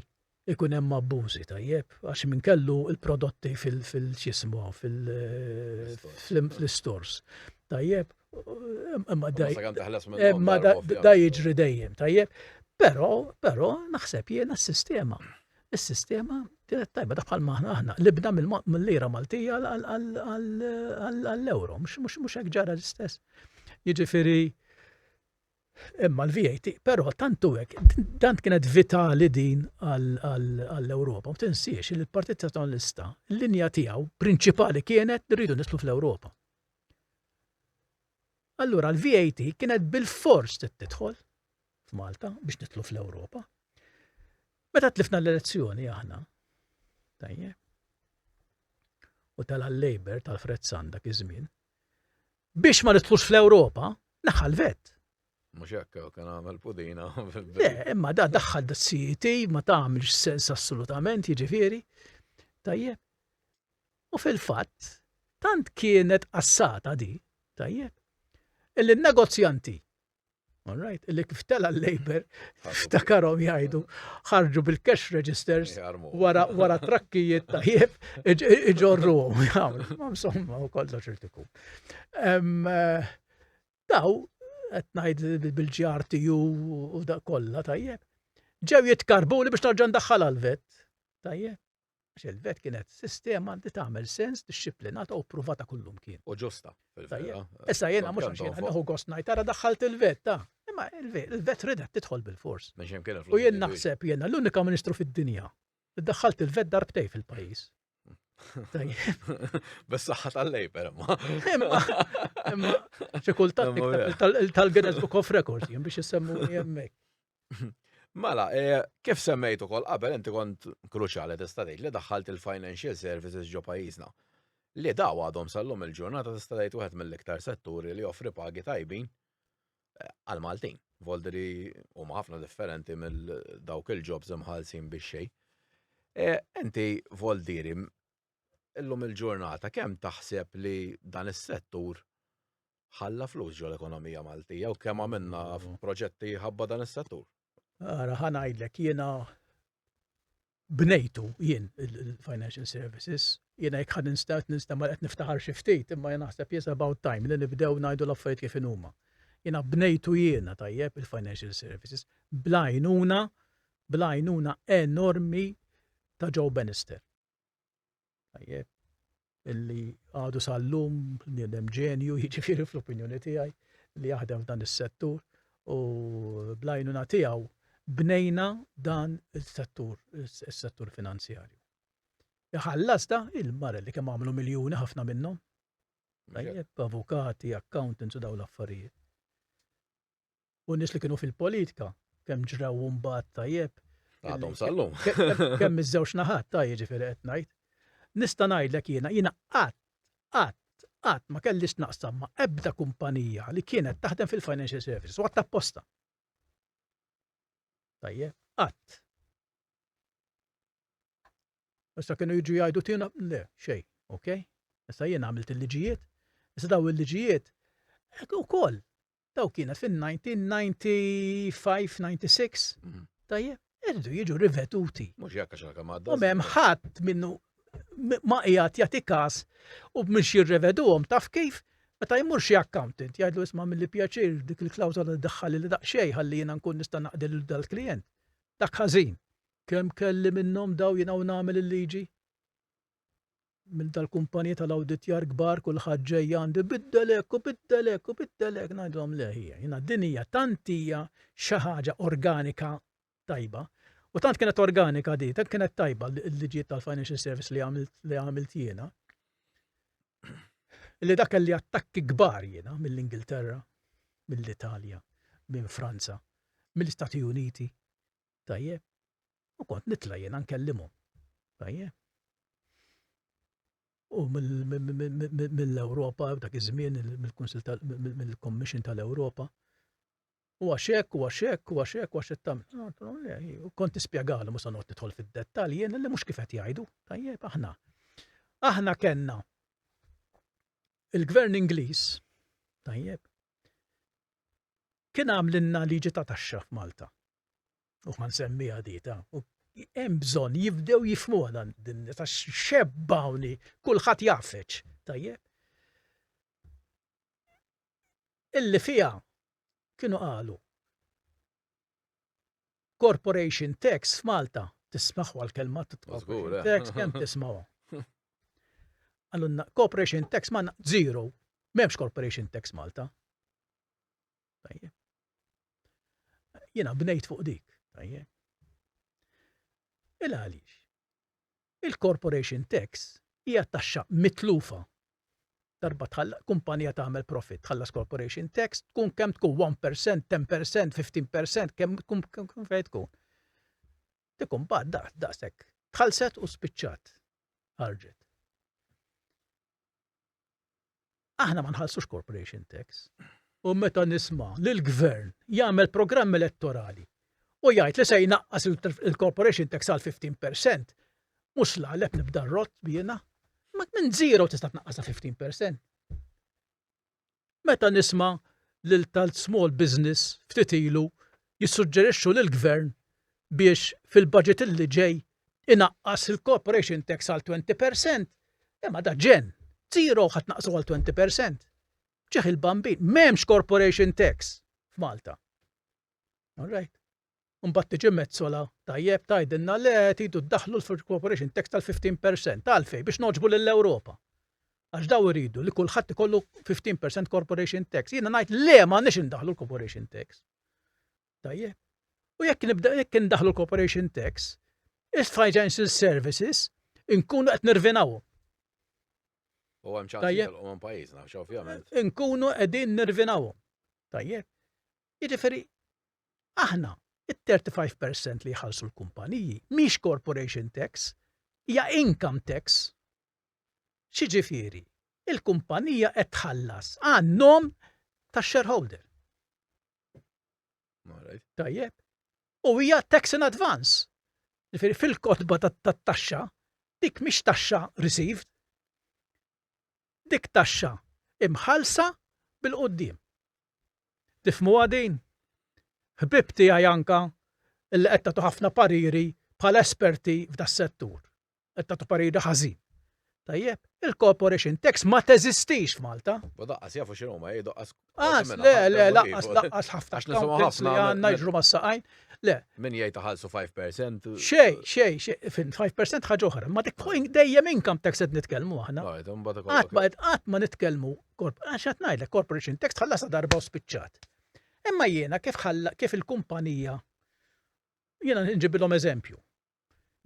ikun hemm abbużi tajjeb, għax minn kellu l-prodotti fil-xismu fil-stores. Tajjeb, imma da jiġri dejjem, tajjeb. Però naħseb jiena s-sistema. Is-sistema tajba daħħal maħna aħna libna mill-lira Maltija għall-euro, mhux hekk ġara l-istess. Jiġifieri imma l-VAT, però tantu hekk, tant kienet vitali din għall-Ewropa. U tinsiex li l-Partit Soċjalista, l-linja tiegħu prinċipali kienet li rridu nitlu fl-Ewropa. Allura l-VAT kienet bil-fors tidħol f'Malta biex nitlu fl-Ewropa. Meta tlifna l-elezzjoni aħna, tajjeb, u tal-Labor tal-Fred Sandak iż-żmien, biex ma nitlux fl-Ewropa, naħal vet. Mhux hekk kien għamel pudina. Le, imma da daħħal d-CET ma tagħmilx sens assolutament, jiġifieri, tajjeb. U fil-fatt, tant kienet assata di, tajjeb, illi n-negozjanti, all right, illi kif tela l-Labor, ftakarhom jgħidu, ħarġu bil-cash registers wara trakkijiet tajjeb, iġorruhom, insomma, u kollox irtiku. Daw, qed ngħid bil-GRTU u da kollha tajjeb, ġew jitkarbu li biex narġa' ndaħħal għall-vet, tajjeb. Għax il-vet kienet sistema li tagħmel sens, dixxiplinata u pruvata kullum kien. U ġusta. Issa jiena mhux għax jiena neħu gost ngħid tara daħħalt il-vet ta' imma il-vet ridet tidħol bil-fors. U jien naħseb jiena l-unika ministru fid-dinja li daħħalt il-vet darbtej fil-pajjiż. Bes saħħa tal-Labor imma. Imma xi kultant tal-Guinness Book of Records jien biex isemmu hemmhekk. Mela, kif semmejt ukoll qabel inti kont kruċjali tista' tgħid li daħħalt il-financial services ġo pajjiżna. Li daw għadhom sallum il-ġurnata tista' tgħid wieħed mill-iktar setturi li joffri pagi tajbin għal Maltin. Voldri huma ħafna differenti mill dawk il-jobs imħallsin bix-xejn. Inti voldiri illum il-ġurnata kemm taħseb li dan is-settur ħalla flus ġo l-ekonomija Maltija u kemm għamilna proġetti ħabba dan is-settur? Ara ħanajdlek jiena bnejtu jien il-financial services, jiena jekk ħad nista' ma qed niftaħar xi ftit, imma jien naħseb yes about time li nibdew ngħidu l-affarijiet kif huma. Jiena bnejtu jiena tajjeb il-financial services blajnuna enormi ta' Joe Bannister. Tajjeb illi għadu sal-lum li hemm ġenju jiġifieri fl-opinjoni tiegħi li jaħdem f'dan is-settur u blajnuna tiegħu bnejna dan is-settur finanzjarju. Ħallas da il-mara li kemm għamlu miljuni ħafna minnhom. Avukati, accountants u dawn l-affarijiet. U nies li kienu fil-politika kemm ġraw mbagħad tajjeb Għadhom sal-lum. Kemm iż-żewġ naħat ta' jiġifieri qed ngħid. Nista' ngħidlek jiena qatt ma kellix naqsam ma' ebda kumpanija li kienet taħdem fil-financial services u għadd apposta. Tajjeb, qatt. Issa kienu jiġu jgħidu tina le xejn, okej? Issa jien għamilt il-liġijiet, issa daw il-liġijiet ukoll daw kienet fin-1995-96, tajjeb, irridu jiġu riveduti. Mhux jekk għax kemm għadda. U m'hemm ħadd minnu ma qiegħed jagħti każ u biex jirreveduhom taf kif meta jmur xi accountant jgħidlu isma' milli pjaċir dik il-klawżola li ddaħħal li daqsxejn ħalli jiena nkun nista' naqdi lil dal-klijent. Dak ħażin. Kemm kelli minnhom daw jiena nagħmel il-liġi? Minn dal-kumpaniji tal-awditjar kbar kulħadd ġej għandi biddel hekk u ngħidulhom le jiena din hija tant hija xi ħaġa organika tajba. U tant kienet organika di, tant kienet tajba l-liġijiet tal-financial service li għamilt jiena. Li dak li attakki kbar jiena mill-Ingilterra, mill-Italja, minn Franza, mill-Istati Uniti. Tajjeb. U kont nitla' jiena nkellimhom. Tajjeb. U mill-Ewropa dak iż-żmien mill-Commission tal-Ewropa. U għaxek tagħmel. U kont nispjegalhom mhux se noqgħod nidħol fid-dettalji jien li mhux kif qed jgħidu. Tajjeb aħna kellna il-Gvern Ingliż, tajjeb, kien għamlilna liġi ta' taxxa f'Malta. U ħansemmiha di ta' hemm bżonn jibdew jifhmuha din ta' xebbawni kulħadd jafeċ, tajjeb. Illi fiha kienu qalu corporation tax f'Malta tismaħu għal-kelma corporation tax kemm tismawha. Għallunna corporation tax ma' zero, m'hemmx corporation tax Malta. Tajjeb. Jiena bnejt fuq dik, tajjeb. Il-għaliex. Il-corporation tax hija taxxa mitlufa. Darba kumpanija tagħmel profit, tħallas corporation tax, tkun kemm tkun 1%, 10%, 15%, kemm fejn tkun. Tikun bad daqshekk. Tħallset u spiċċat. Ħarġet. Aħna ma nħallsux corporation tax. U meta nisma' li l-gvern jagħmel programm elettorali u jgħid li se jnaqqas il-corporation tax għal 15%, mhux laqleb nibda r-rott biena. Ma minn zero tista' tnaqqasha 15%. Meta nisma' lil tal-small business ftit ilu jissuġġerixxu lill-gvern biex fil-budget illi ġej inaqqas il-corporation tax għal 20%, imma da ġen, zero ħadd naqsu għal 20%. Ġeħ il-bambin, m'hemmx corporation tax f'Malta. All right. Mbagħad tiġi mezzola tajjeb tgħidilna le tridu ddaħħlu l-corporation tax tal-15% għalfejn biex noġbu lill-Ewropa. Għax daw iridu li kulħadd ikollu 15% corporation tax. Jiena ngħid le m'għandniex indaħħlu l-corporation tax. Tajjeb. U jekk indaħħlu l-corporation tax, is-financial services inkunu qed nirvinawhom. U hemm ċansi u pajjiżna ovvjament. Inkunu qegħdin nirvinawhom. Tajjeb. Jiġifieri aħna it-35% li jħallsu l-kumpaniji mhix corporation tax, hija income tax. Xiġifieri, il-kumpanija qed tħallas għan-nom tax-shareholder. Tajjeb. U hija tax in advance. Jiġifieri fil-kotba tat-taxxa dik mhix taxxa received. Dik taxxa imħallsa bil-qudiem. Tifhmu din? Ħbib tiegħi anka illi qed tagħtu ħafna pariri bħala esperti f'das-settur. Qed tagħtu pariri ħażin. Tajjeb, il-corporation tax ma teżistix f'Malta. Daqqas jafu x'inhu ma jdoqqas. Le, laqqas ħafna accountants li għandna jiġru mas-saqajn. Le. Min jgħid taħallsu 5%. Xejn, 5% ħaġa oħra. Ma dik dejjem income tax qed nitkellmu aħna. Qatt ma nitkellmu għax qed ngħidlek corporation tax tħallasha darba u spiċċat. Imma jiena kif il-kumpanija jiena nġibilhom eżempju.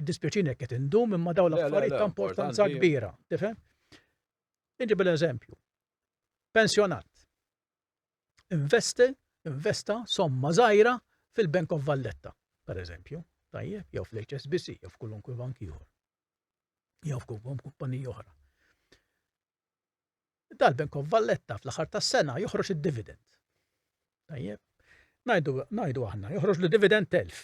Id-dispjaċini qed indum imma dawn l-affarijiet ta' importanza kbira, tifhem? Inġibil eżempju. Pensjonat. Investa somma żgħira fil-Bank of Valletta, pereżempju. Tajjeb, jew fl-HSBC, jew f'kulunkwe bank ieħor. Jew f'kulunkwe kumpanija oħra. Dal-Bank of Valletta fl-aħħar tas-sena joħroġ id-dividend. Tajjeb. Ngħidu aħna, joħroġ lu dividend 1000.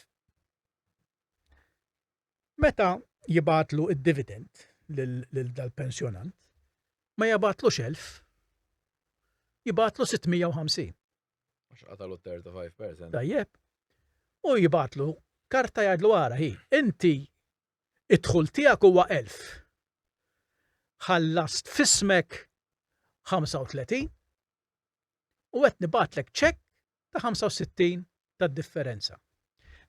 Meta jibatlu id-dividend lil dal-pensjonant, ma jabatlux 1000, jibatlu 650. Għax qatalu 35%. Tajjeb. U jibatlu karta jgħidlu għara hi, inti id-dħul tiegħek huwa 1000. Ħallast fismek 35 u qed nibatlek ċekk ta' 65 tad-differenza.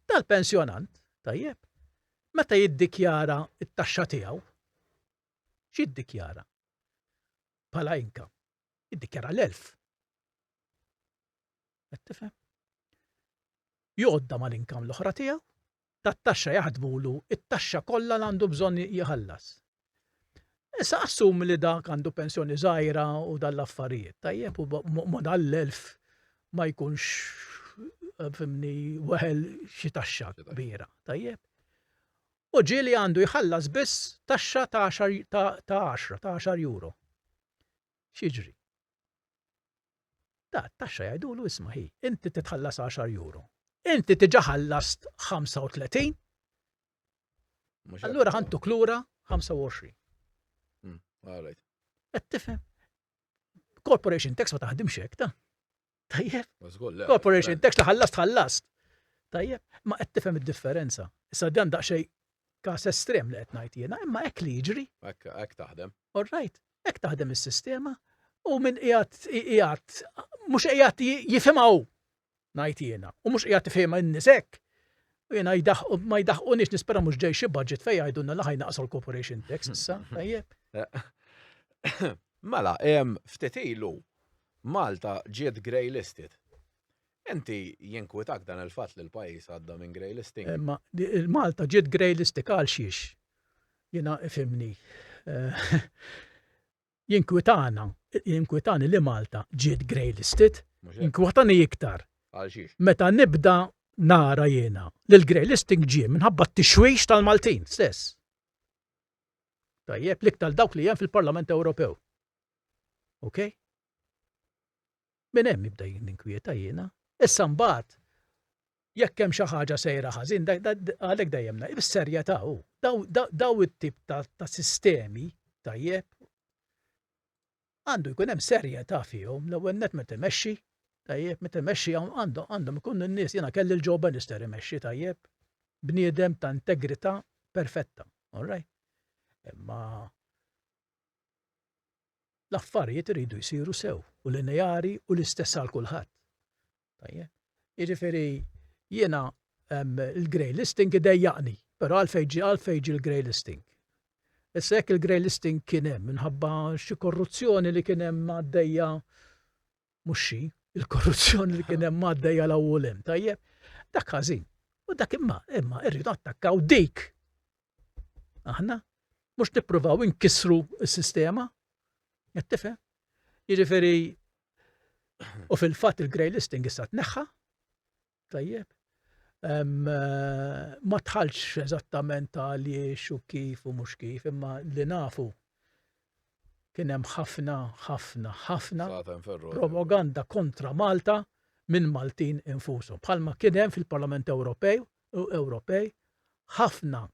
Tal-pensjonant, tajjeb, meta jiddikjara it-taxxa tiegħu, x'jiddikjara? Bħala income. Jiddikjara l-1000. Qed tifhem? Jgħodda mal-income l-oħra tiegħu, tat-taxxa jaħdmulu it-taxxa kollha li għandu bżonn jħallas. Issa assum li dak għandu pensjoni żgħira u dal-affarijiet, tajjeb, u ma dal-1000 ma jkunx fimni weħel xi taxxa kbira, tajjeb. U ġieli għandu jħallas biss taxxa ta' 10 euro. X'jiġri? Taxxa jgħidulu isma' hi, inti titħallas 10 euro. Inti tiġa ħallast 35, allura ħantuk lura 25. Alright. Qed tifhem? Corporation tax ma taħdimx hekk ta'. Tajjeb. Corporation tax li ħallast. Tajjeb, ma qed tifhem id-differenza. Issa dan daqsxejn każ estrem li qed ngħid jiena, imma hekk li jiġri. Hekk taħdem. All right, hekk taħdem is-sistema u min qiegħed mhux qiegħed jifhimha hu ngħid jiena u mhux qiegħed tifhimha n-nies hekk. U jiena ma jdaħqunix nispera mhux ġej xi budget fejn jgħidulna li ħajnaqsu l-corporation tax issa, tajjeb. Mela, ftit ilu Malta ġiet grey listed. Inti jinkwitak dan il-fatt li l-pajjiż għadda minn grey listing? Malta ġiet grey listed għal xiex. Jiena ifhimni. Jinkwitani li Malta ġiet grey listed, jinkwitani iktar. Għal xiex? Meta nibda nara jiena li l-grey listing ġie minħabba t-tixwix tal-Maltin stess. Tajjeb, l-iktar dawk li hemm fil-Parlament Ewropew. Okay? Min hemm jibda jinkwieta jiena. Issa mbagħad jekk hemm xi ħaġa sejra ħażin, għalhekk dejjem bis-serjetà hu. Daw it-tip ta' sistemi, tajjeb, għandu jkun hemm serjetà fihom l-ewwel net meta imexxi, tajjeb, meta imexxi għandhom ikun in-nies jiena kelli l-Joe Bannister imexxi tajjeb, bniedem ta' integrità perfetta. All right? Imma l-affarijiet iridu jsiru sew u lineari u l-istess għal kulħadd. Tajjeb. Jiġifieri jiena il-grey listing idejjaqni, però għalfejn il-grey listing. Issa hekk il-grey listing kien hemm minħabba xi korruzzjoni li kien hemm għaddejja mhux xi, il-korruzzjoni li kien hemm għaddejja l-ewwel hemm, tajjeb. Dak ħażin. U dak imma rridu attakkaw dik. Aħna mhux nippruvaw inkissru s-sistema. Qed tifhem? Jiġifieri u fil-fatt il-grey listing issa tneħħa. Tajjeb. Ma tħallx eżattament għaliex u kif u mhux kif, imma li nafu kien hemm ħafna propaganda kontra Malta minn Maltin infushom. Bħalma kien hemm fil-Parlament Ewropej ħafna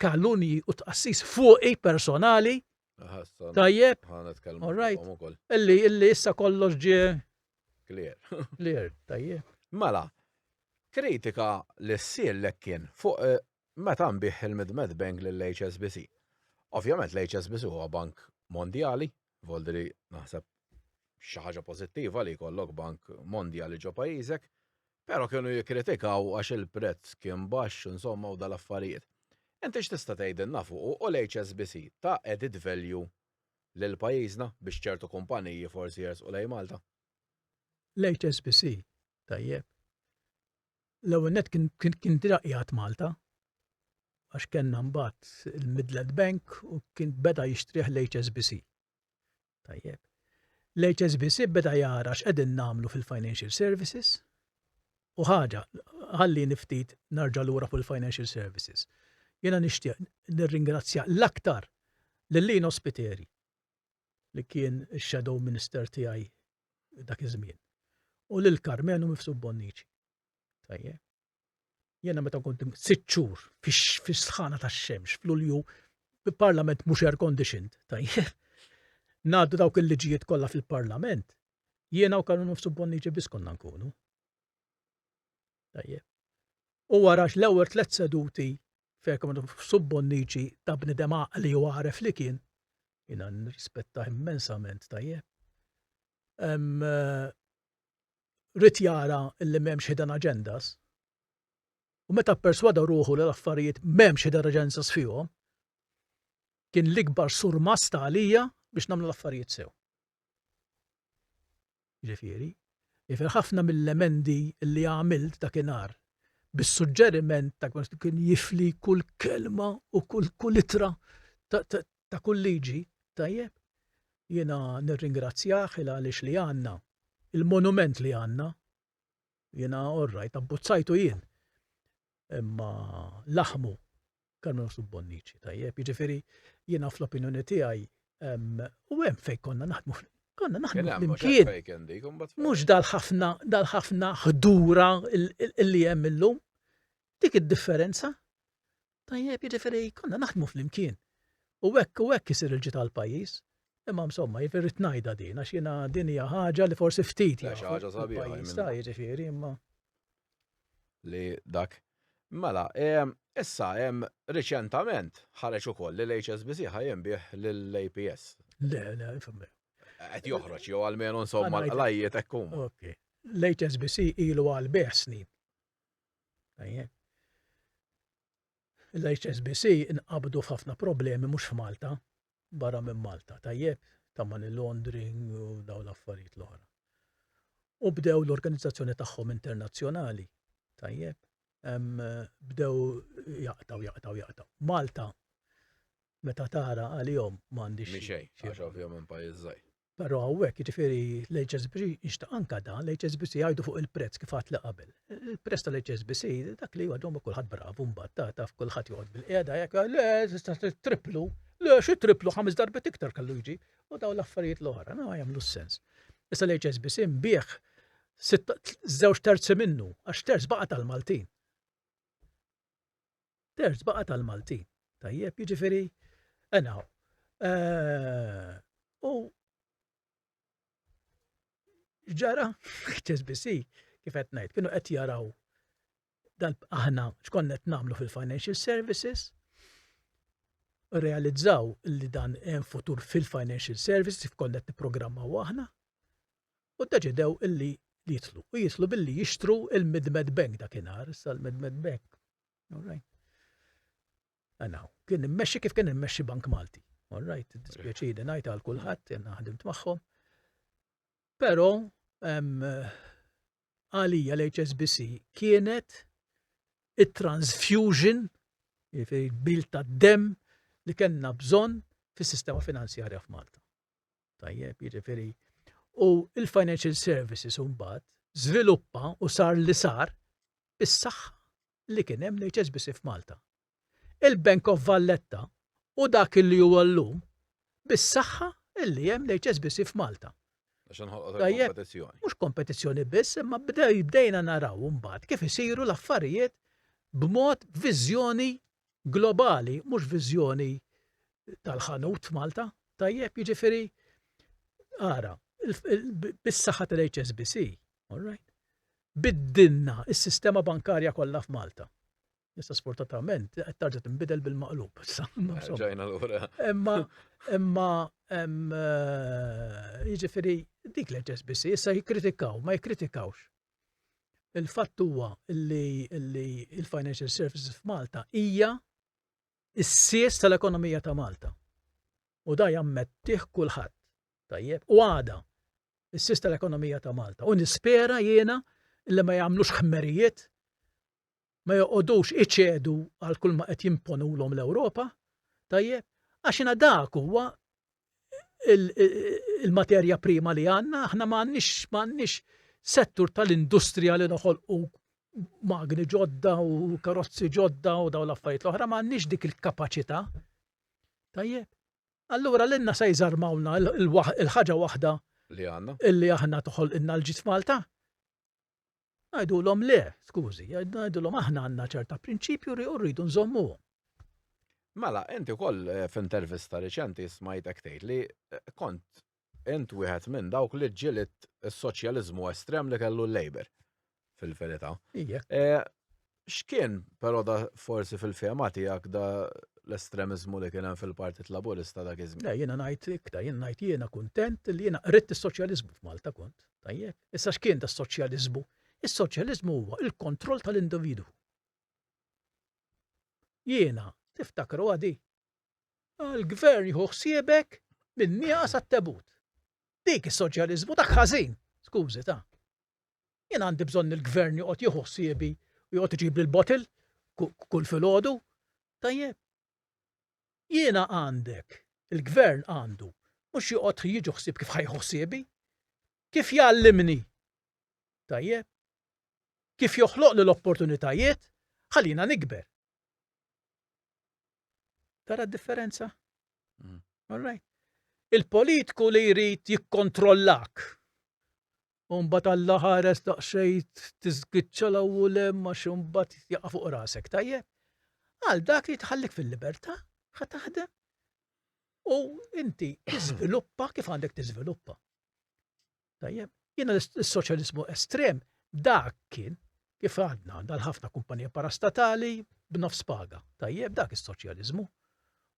kalunji u tqassis fuqi personali. Tajjeb. All right. Illi issa kollox ġie clear, tajjeb. Mela, kritika li ssir kien fuq meta nbih il-Mid Bank lill-HSBC. Ovvjament l-HSBC huwa bank mondjali, voldri naħseb xi ħaġa pożittiva li jkollok bank mondjali ġo pajjiżek, però kienu jikkritikaw għax il-prezz kien baxx insomma u dal-affarijiet. Inti x'tista' tgħidilna fuq u l-HSBC ta' added value lil pajjiżna biex ċertu kumpaniji forsi jersqu lejn Malta? L-HSBC, tajjeb. L-ewwel nett kien qiegħed Malta għax kellna mbagħad il-Midland Bank u kien beda jixtrih l-HSBC. Tajjeb. L-HSBC beda jara x'qegħdin nagħmlu fil-financial services u ħaġa ħalli niftit narġa' lura fuq il-financial services. Jiena nixtieq nirringrazzja l-aktar lil-Lino Spiteri li kien ix-shadow minister tiegħi dak iż-żmien. U lil Karmenu Mifsud Bonnici. Tajjeb. Jiena meta kont 6 xhur fis-sħana tax-xemx f'Lulju bil-Parlament mhux air conditioned, tajjeb. Ngħaddu dawk il-liġijiet kollha fil-Parlament. Jiena u Karmenu Mifsud Bonnici biss konna nkunu. Tajjeb. U wara l-ewwel 3 seduti fejn Karmenu Mifsud Bonnici ta' bniedem għaqli u għaref li kien, jiena nirrispetta immensament, tajjeb. Rid jara li m'hemmx hidden agendas. U meta pperswada ruħu li l-affarijiet m'hemmx hidden agendas fihom, kien l-ikbar surmas ta' għalija biex nagħmlu l-affarijiet sew. Ġifieri, ħafna mill-emendi li għamilt dakinhar bis-suġġeriment ta' kien jifli kull kelma u kull ittra ta' kull liġi, tajjeb. Jiena nirringrazzjah għaliex li għandna il-monument li għandna, jiena orrajt abbozzajtu jien. Imma laħmu Karmenu Mifsud Bonnici, tajjeb. Jiġifieri jiena fl-opinjoni tiegħi u hemm fejn konna naħdmu flimkien. Mhux dal-ħafna ħdura li hemm illum. Dik id-differenza. Tajjeb, jiġifieri konna naħdmu flimkien. U hekk isir il-ġid tal-pajjiż. Imma insomma, jiġifieri tnajda din għax jiena din hija ħaġa li forsi ftit xi ħaġa sabiħa. Jiġifieri imma. Li dak. Mela, issa hemm riċentament ħareġ ukoll li l-HSBC ħajjenbih lill-APS. Le, infemmi. Qed joħroġ jew għalmenu insomma l-għajjiet hekk huma. Okay. L-HSBC ilu għal beħ snin. L-HSBC inqabdu f'ħafna problemi mhux f'Malta, barra minn Malta, tajjeb, ta' money laundering u daw l-affarijiet l-oħra. U bdew l-organizzazzjoni tagħhom internazzjonali, tajjeb, bdew jaqtaw. Malta, meta tara għalihom m'għandix xejn, għax ovvjament pajjiż żgħir. Però hawnhekk jiġifieri l-HSBC jixtaq anke dan, l-HSBC jgħidu fuq il-prezz kif għad li qabel. Il-prezz tal-HSBC dak li għadhom kulħadd bravu mbagħad taf kulħadd joqgħod bil-qiegħda jekk le triplu, le xi triplu 5 darbit iktar kellu jiġi u daw l-affarijiet l-oħra, ma jagħmlu sens. Issa l-HSBC mbieħ 2/3 minnu għax terz baqa' tal-Maltin. Terz baqa' tal-Maltin. Tajjeb, jiġifieri u ġara HSBC kif qed ngħid kienu qed jaraw aħna x'konna qed nagħmlu fil-financial services, realizzaw li dan hemm futur fil-financial services kif konna qed nipprogrammaw aħna u deċidew illi jitlu. U jitlu billi jixtru il-Midmed Bank dakinhar, issa l-Midmed Bank. All right. Kien immexxi kif kien immexxi Bank Malti. All right, dispjaċini ngħid għal kulħadd jenna ħdimt magħhom. Però għalija l-HSBC kienet it-transfusion, bil ta' dem li kellna bżonn fis-sistema finanzjarja f'Malta. Tajjeb, jiġifieri. U il-financial services mbagħad żviluppa u sar li sar bis-saħħa li kien hemm l-HSBC f'Malta. Il-Bank of Valletta u dak li huwa llum bis-saħħa li hemm l-HSBC f'Malta. Kompetizzjoni. Mhux kompetizzjoni biss, imma bdejna naraw mbagħad kif isiru l-affarijiet b'mod viżjoni globali, mhux viżjoni tal-ħanut f'Malta. Tajjeb, jiġifieri ara, bis-saħħa tal-HSBC, all right? Biddilna s-sistema bankarja kollha f'Malta. Issa sfortunatament qed tarġa' tinbidel bil-maqlub. Ġejna lura. Imma jiġifieri dik l-HSBC issa jikkritikaw, ma jikkritikawx. Il-fatt huwa li il-financial services f'Malta hija s-sies tal-ekonomija ta' Malta. U da jammettih kulħadd. Tajjeb, u għada s-sies tal-ekonomija ta' Malta. U nispera jiena li ma jagħmlux ħmerijiet, ma joqogħdux iċedu għal kull ma qed jimponulhom l-Ewropa, tajjeb, għax dak huwa il-materja prima li għandna, aħna m'għandniex settur tal-industrija li noħolqu magni ġodda u karozzi ġodda u daw l-affarijiet l-oħra m'għandniex dik il-kapaċità. Tajjeb. Allura l-inna se jżarmawna il-ħaġa waħda li għandna. illi aħna toħolqilna l-ġid f'Malta. Ngħidulhom le, skużi, ngħidulhom aħna għandna ċerta prinċipju u rridu nżommuhom. Mela, inti wkoll f'intervista riċenti smajtek tgħid li kont int wieħed minn dawk li ġġieled is-soċjaliżmu estrem li kellu l-Labor fil-verità. Ija. X'kien però da forsi fil-fehma tiegħek da l-estremiżmu li kien hemm fil-Partit Laburista dak iż-żmien? Le, jiena ngħid jiena kuntent li jiena ridt is-soċjaliżmu f'Malta kont. Tajjeb. Issa x'kien da s-soċjaliżmu? Is-soċjaliżmu huwa il-kontroll tal-individu. Jiena tiftakru għadi. Il-gvern jieħu ħsiebek min-nieqas għat-tebut. Dik is-soċjaliżmu dak ħażin. Skużi ta'. Jien għandi bżonn il-gvern joqgħod jieħu ħsiebi u joqgħod iġib l-botil kull filgħodu. Tajjeb. Jiena għandek, il-gvern għandu, mhux joqgħod jiġu ħsieb kif ħajħu ħsiebi, kif jgħallimni. Tajjeb. Kif joħloq l-opportunitajiet ħallina nikber. Tara d-differenza? All right. Il-politiku li jrid jikkontrollak. Mbagħad Alla ħares daqsxejn tiżgiċċa l-ewwel għax imbagħad jaqa' fuq rasek, tajjeb. Għal dak li tħallik fil-libertà ħa taħdem. U inti tiżviluppa kif għandek tiżviluppa. Tajjeb. Jiena l-soċjaliżmu estrem dak kien kif għadna dal-ħafna kumpanija parastatali b'nofs paga. Tajjeb dak is-soċjaliżmu.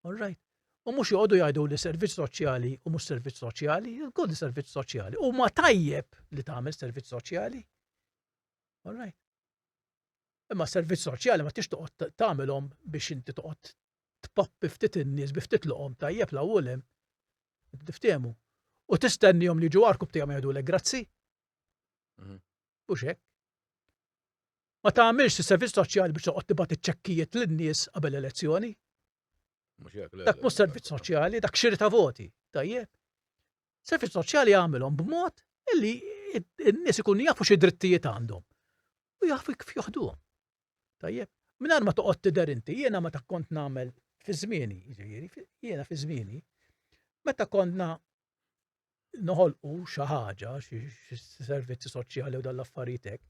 All right. U mhux joqogħdu jgħidu li servizz soċjali u mhux servizz soċjali, jgħidu servizz soċjali. U ma tajjeb li tagħmel servizz soċjali. All right. Imma servizz soċjali ma tix toqgħod tagħmelhom biex inti toqgħod tpoppi ftit in-nies bi ftit loqhom tajjeb l-ewwel tiftehmu. U tistennihom li ġu arkub tiegħek jgħidulek grazzi. Mhux hekk. Ma tagħmilx is-servizz soċjali biex toqgħod tibgħat iċċekkijiet lin-nies qabel elezzjoni. Dak mhux servizz soċjali, dak xiri ta' voti, tajjeb. Servizz soċjali għamilhom b'mod illi n-nies ikunu jafu xi drittijiet għandhom. U jafu kif joħduhom. Tajjeb. Mingħajr ma toqgħod tidher inti, jiena meta kont nagħmel fi żmieni, jiena fi żmieni, meta konna noħolqu xi ħaġa, xi servizzi soċjali u dal-affarijiet hekk,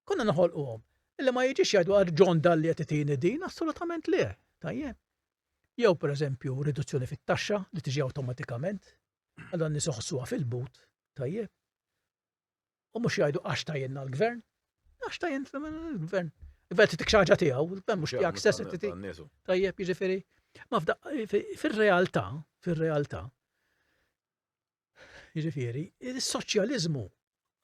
konna noħolquhom. Illi ma jiġix jgħidu John Dalli qed itini din, assolutament le, tajjeb. Jew pereżempju riduzzjoni fit-taxxa li tiġi awtomatikament, allura nies iħossuha fil-but, tajjeb. U mhux jgħidu għax tajjenna l-gvern, għax tajjenna l-gvern. Il-gvern titik xi ħaġa tiegħu, il-gvern mhux tiegħek stess titik. Tajjeb, jiġifieri. Ma fir-realtà, jiġifieri, is-soċjaliżmu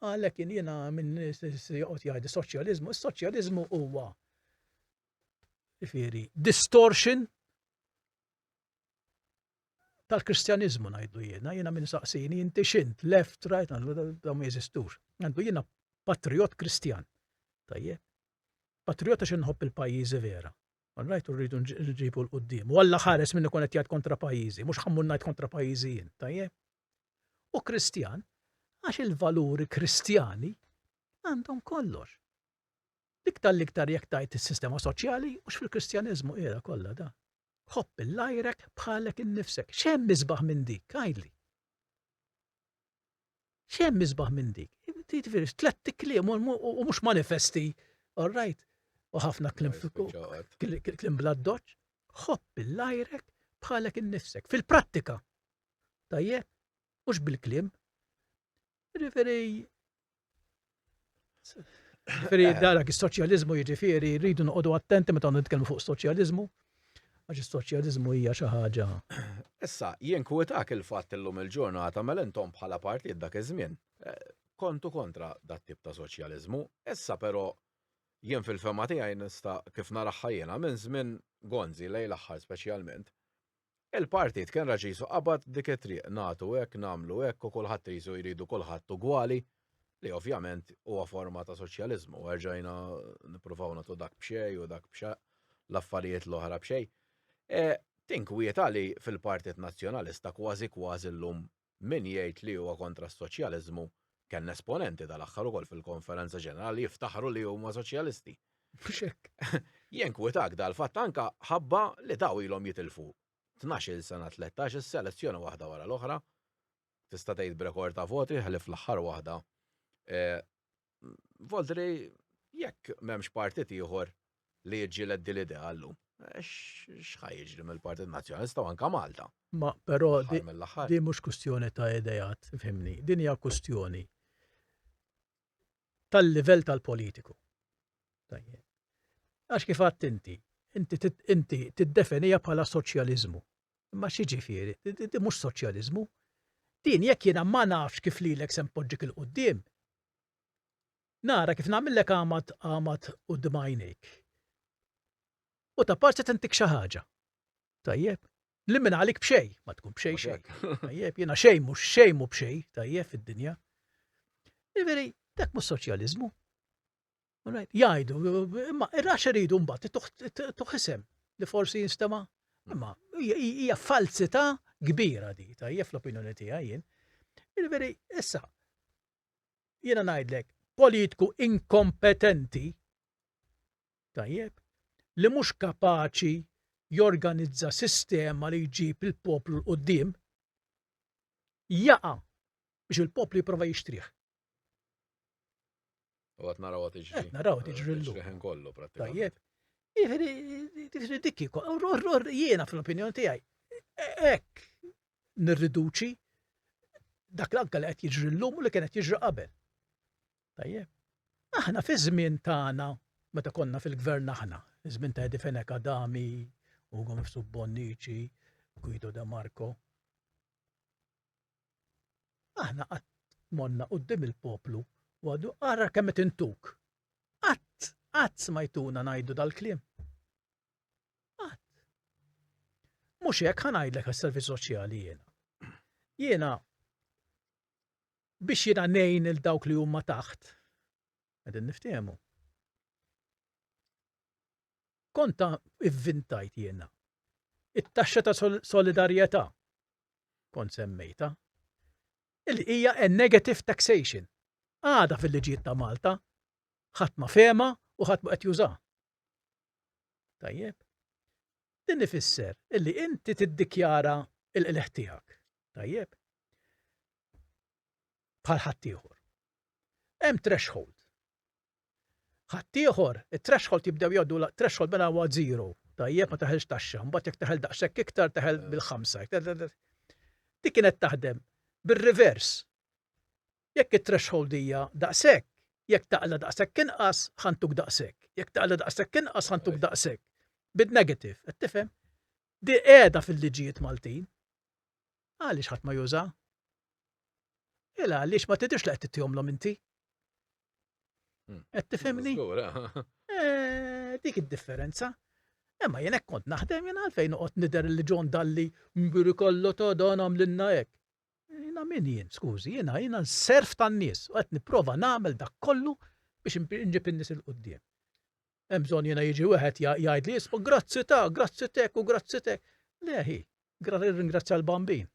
għalhekk jiena minn joqgħod jgħid is-soċjaliżmu huwa jiġifieri distortion tal-Kristjaniżmu ngħidu jiena minn saqsini inti x'int left, right, da ma jeżistux. Għandu jiena patriot Kristjan. Tajjeb. Patriot għax inħobb il-pajjiżi vera. All right, u rridu nġibu l-qudiem. U Alla ħares minn ikun qed jgħid kontra pajjiżi, mhux ħammur ngħid kontra pajjiżi jien, tajjeb. U Kristjan għax il-valuri Kristjani għandhom kollox. L-iktar jekk tajt is-sistema soċjali mhux fil-Kristjaniżmu qiegħda kollha da. Ħobb il-lajrek bħalek innifsek. X'hemm miżbaħ minn dik, għajdli. X'hemm miżbaħ minn dik? Tlet kliem u mhux manifesti, all right. U ħafna kliem bla doċ. Ħobb il-lajrek bħalek innifsek. Fil-prattika. Tajjeb, mhux bil-kliem. Jiġifieri dak is-soċjaliżmu jiġifieri rridu noqogħdu attenti meta nitkellmu fuq soċjaliżmu. Għax is-soċjaliżmu hija xi ħaġa. Issa, jien kwetak il-fatt illum il-ġurnata mela intom bħala partit dak iż-żmien kontu kontra dat tip ta' soċjaliżmu. Issa però jien fil-fema tiegħi nista' kif naraħħa jiena minn żmien Gonzi lejn l-aħħar speċjalment. Il-partit kien raġisu qabad dik it-triq nagħtu hekk nagħmlu hekk u kulħadd jridu kulħadd ugwali li ovvjament huwa forma ta' soċjaliżmu. Erġajna nippruvaw nagħtu dak b'xejn u dak b'xejn l-affarijiet l-oħra b'xejn. Tinkwieta li fil-Partit Nazzjonalista kważi llum min jgħid li huwa kontra s-soċjaliżmu kien esponenti dal-aħħar ukoll fil-konferenza ġenerali jiftaħru li huma soċjalisti. Mhux hekk. Jien kwitak dal-fatt anka ħabba li daw ilhom jitilfu 12 sena 13 selezzjoni waħda wara l-oħra. Tista' tgħid b'rekord ta' voti ħalli fl-aħħar waħda. Voldri jekk m'hemmx partit ieħor li jiġġieled din l-idea llum. X'ħaj jiġri mill-Partit Nazzjonalista u anke Malta. Ma però Aħħar mill-aħħar. di mhux kwistjoni ta' idejat, fimni. Din hija kwistjoni tal-livell tal-politiku. Tajjeb. Għax kif għadt inti tiddefinija bħala soċjaliżmu. Imma xi ġifieri, di mhux soċjaliżmu. Din jekk jiena ma nafx kif lilek se npoġġik il-qudiem. Nara kif nagħmellek għamat quddiem għajnejk. U ta' parti tintik xi ħaġa. Tajjeb. Li minn għalik b'xejn, ma tkun b'xejn xejn. Tajjeb, jiena xejn mhu b'xejn, tajjeb fid-dinja. Veri, dak mhux soċjaliżmu. Jgħidu, imma irrax iridu mbagħad toħisem li forsi jinstema'. Imma hija falsità kbira di, tajjeb fl-opinjoni tiegħi jien. Veri, issa jiena ngħidlek politiku inkompetenti, tajjeb, li mhux kapaċi jorganizza sistema li jġib il-poplu l-qoddim, jaqa' biex il-poplu jipprova jixtrih. U għat naraw għat iġri. Naraw għat iġri l-lum. Iġriħen kollu pratikament. Tajjeb. Jifiri dikki, jiena fl-opinjoni tiegħi, hekk nirriduċi dak l-anka li qed jiġri llum u li kien qed jiġri qabel. Tajjeb. Aħna fi żmien tagħna meta konna fil-gvern aħna, żmien ta' Edifenek Adami, Ugo Mifsud Bonnici, Guido De Marco. Aħna qatt monna quddiem il-poplu u għadu ara kemm qed intuk. Qatt smajtuna ngħidu dal-kliem. Qatt. Mhux hekk ħanajdlek għas-servizz soċjali jiena. Jiena biex jiena ngħin il dawk li huma taħt. Qegħdin niftehmu. Konta ivvintajt jiena. It-taxxa ta' solidarjetà kont semmejta. Illi hija a negative taxation. Għada fil-liġijiet ta' Malta, ħadd ma fema u ħadd ma qed jużaha. Tajjeb. Din ifisser illi inti tiddikjara il-qleħ tiegħek. Tajjeb. Bħal ħadd ieħor. Hemm threshold. Ħadd ieħor, it-threshold jibdew jgħoddu threshold mela huwa 0. Tajjeb ma taħelx taxxa, mbagħad jekk taħel daqshekk iktar taħel bil-5. Dik kienet taħdem bir-rivers. Jekk it-threshold hija daqshekk, jekk taqla daqshekk inqas ħantuk daqshekk. Jekk taqla daqshekk inqas ħantuk daqshekk. Bid-negative, qed tifhem? Di qiegħda fil-liġijiet Maltin. Għaliex ħadd ma juża? Ila għaliex ma tidhirx li qed tittihomlhom inti? Qed tifhemni? Dik id-differenza. Imma jien hekk kont naħdem jien għalfejn noqgħod nidher li John Dalli mbiri kollu ta' dan għamlilna hekk. Jiena min jien, skużi, jiena serf tan-nies u qed nipprova nagħmel dak kollu biex inġib in-nies il-quddiem. Hemm bżonn jiena jiġi wieħed jgħid li jisma' grazzi ta' grazzi tek u grazzi tek. Leħi, ringrazzja l-bambin.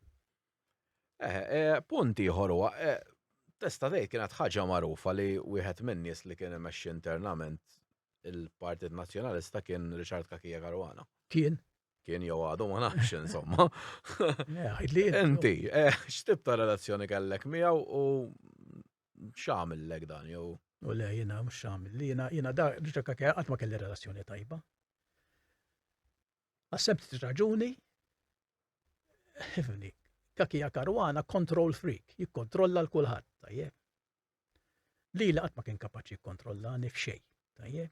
Punt ieħor huwa testa' tgħid kienet ħaġa magħrufa li wieħed min-nies li kien imexxi internament il-Partit Nazzjonalista kien Richard Kakija Caruana. Kien jew għadu ma nafx insomma. Inti, x'tib ta' relazzjoni kellek miegħu u x'għamillek dan jew? U le jiena mhux x'għamil. Jiena da Richard Kakija qatt ma kelli relazzjoni tajba. Għassebt raġuni. Kakija Caruana control freak, jikkontrolla l-kulħadd, tajjeb. Lila qatt ma kien kapaċi jikkontrollani f'xejn, tajjeb.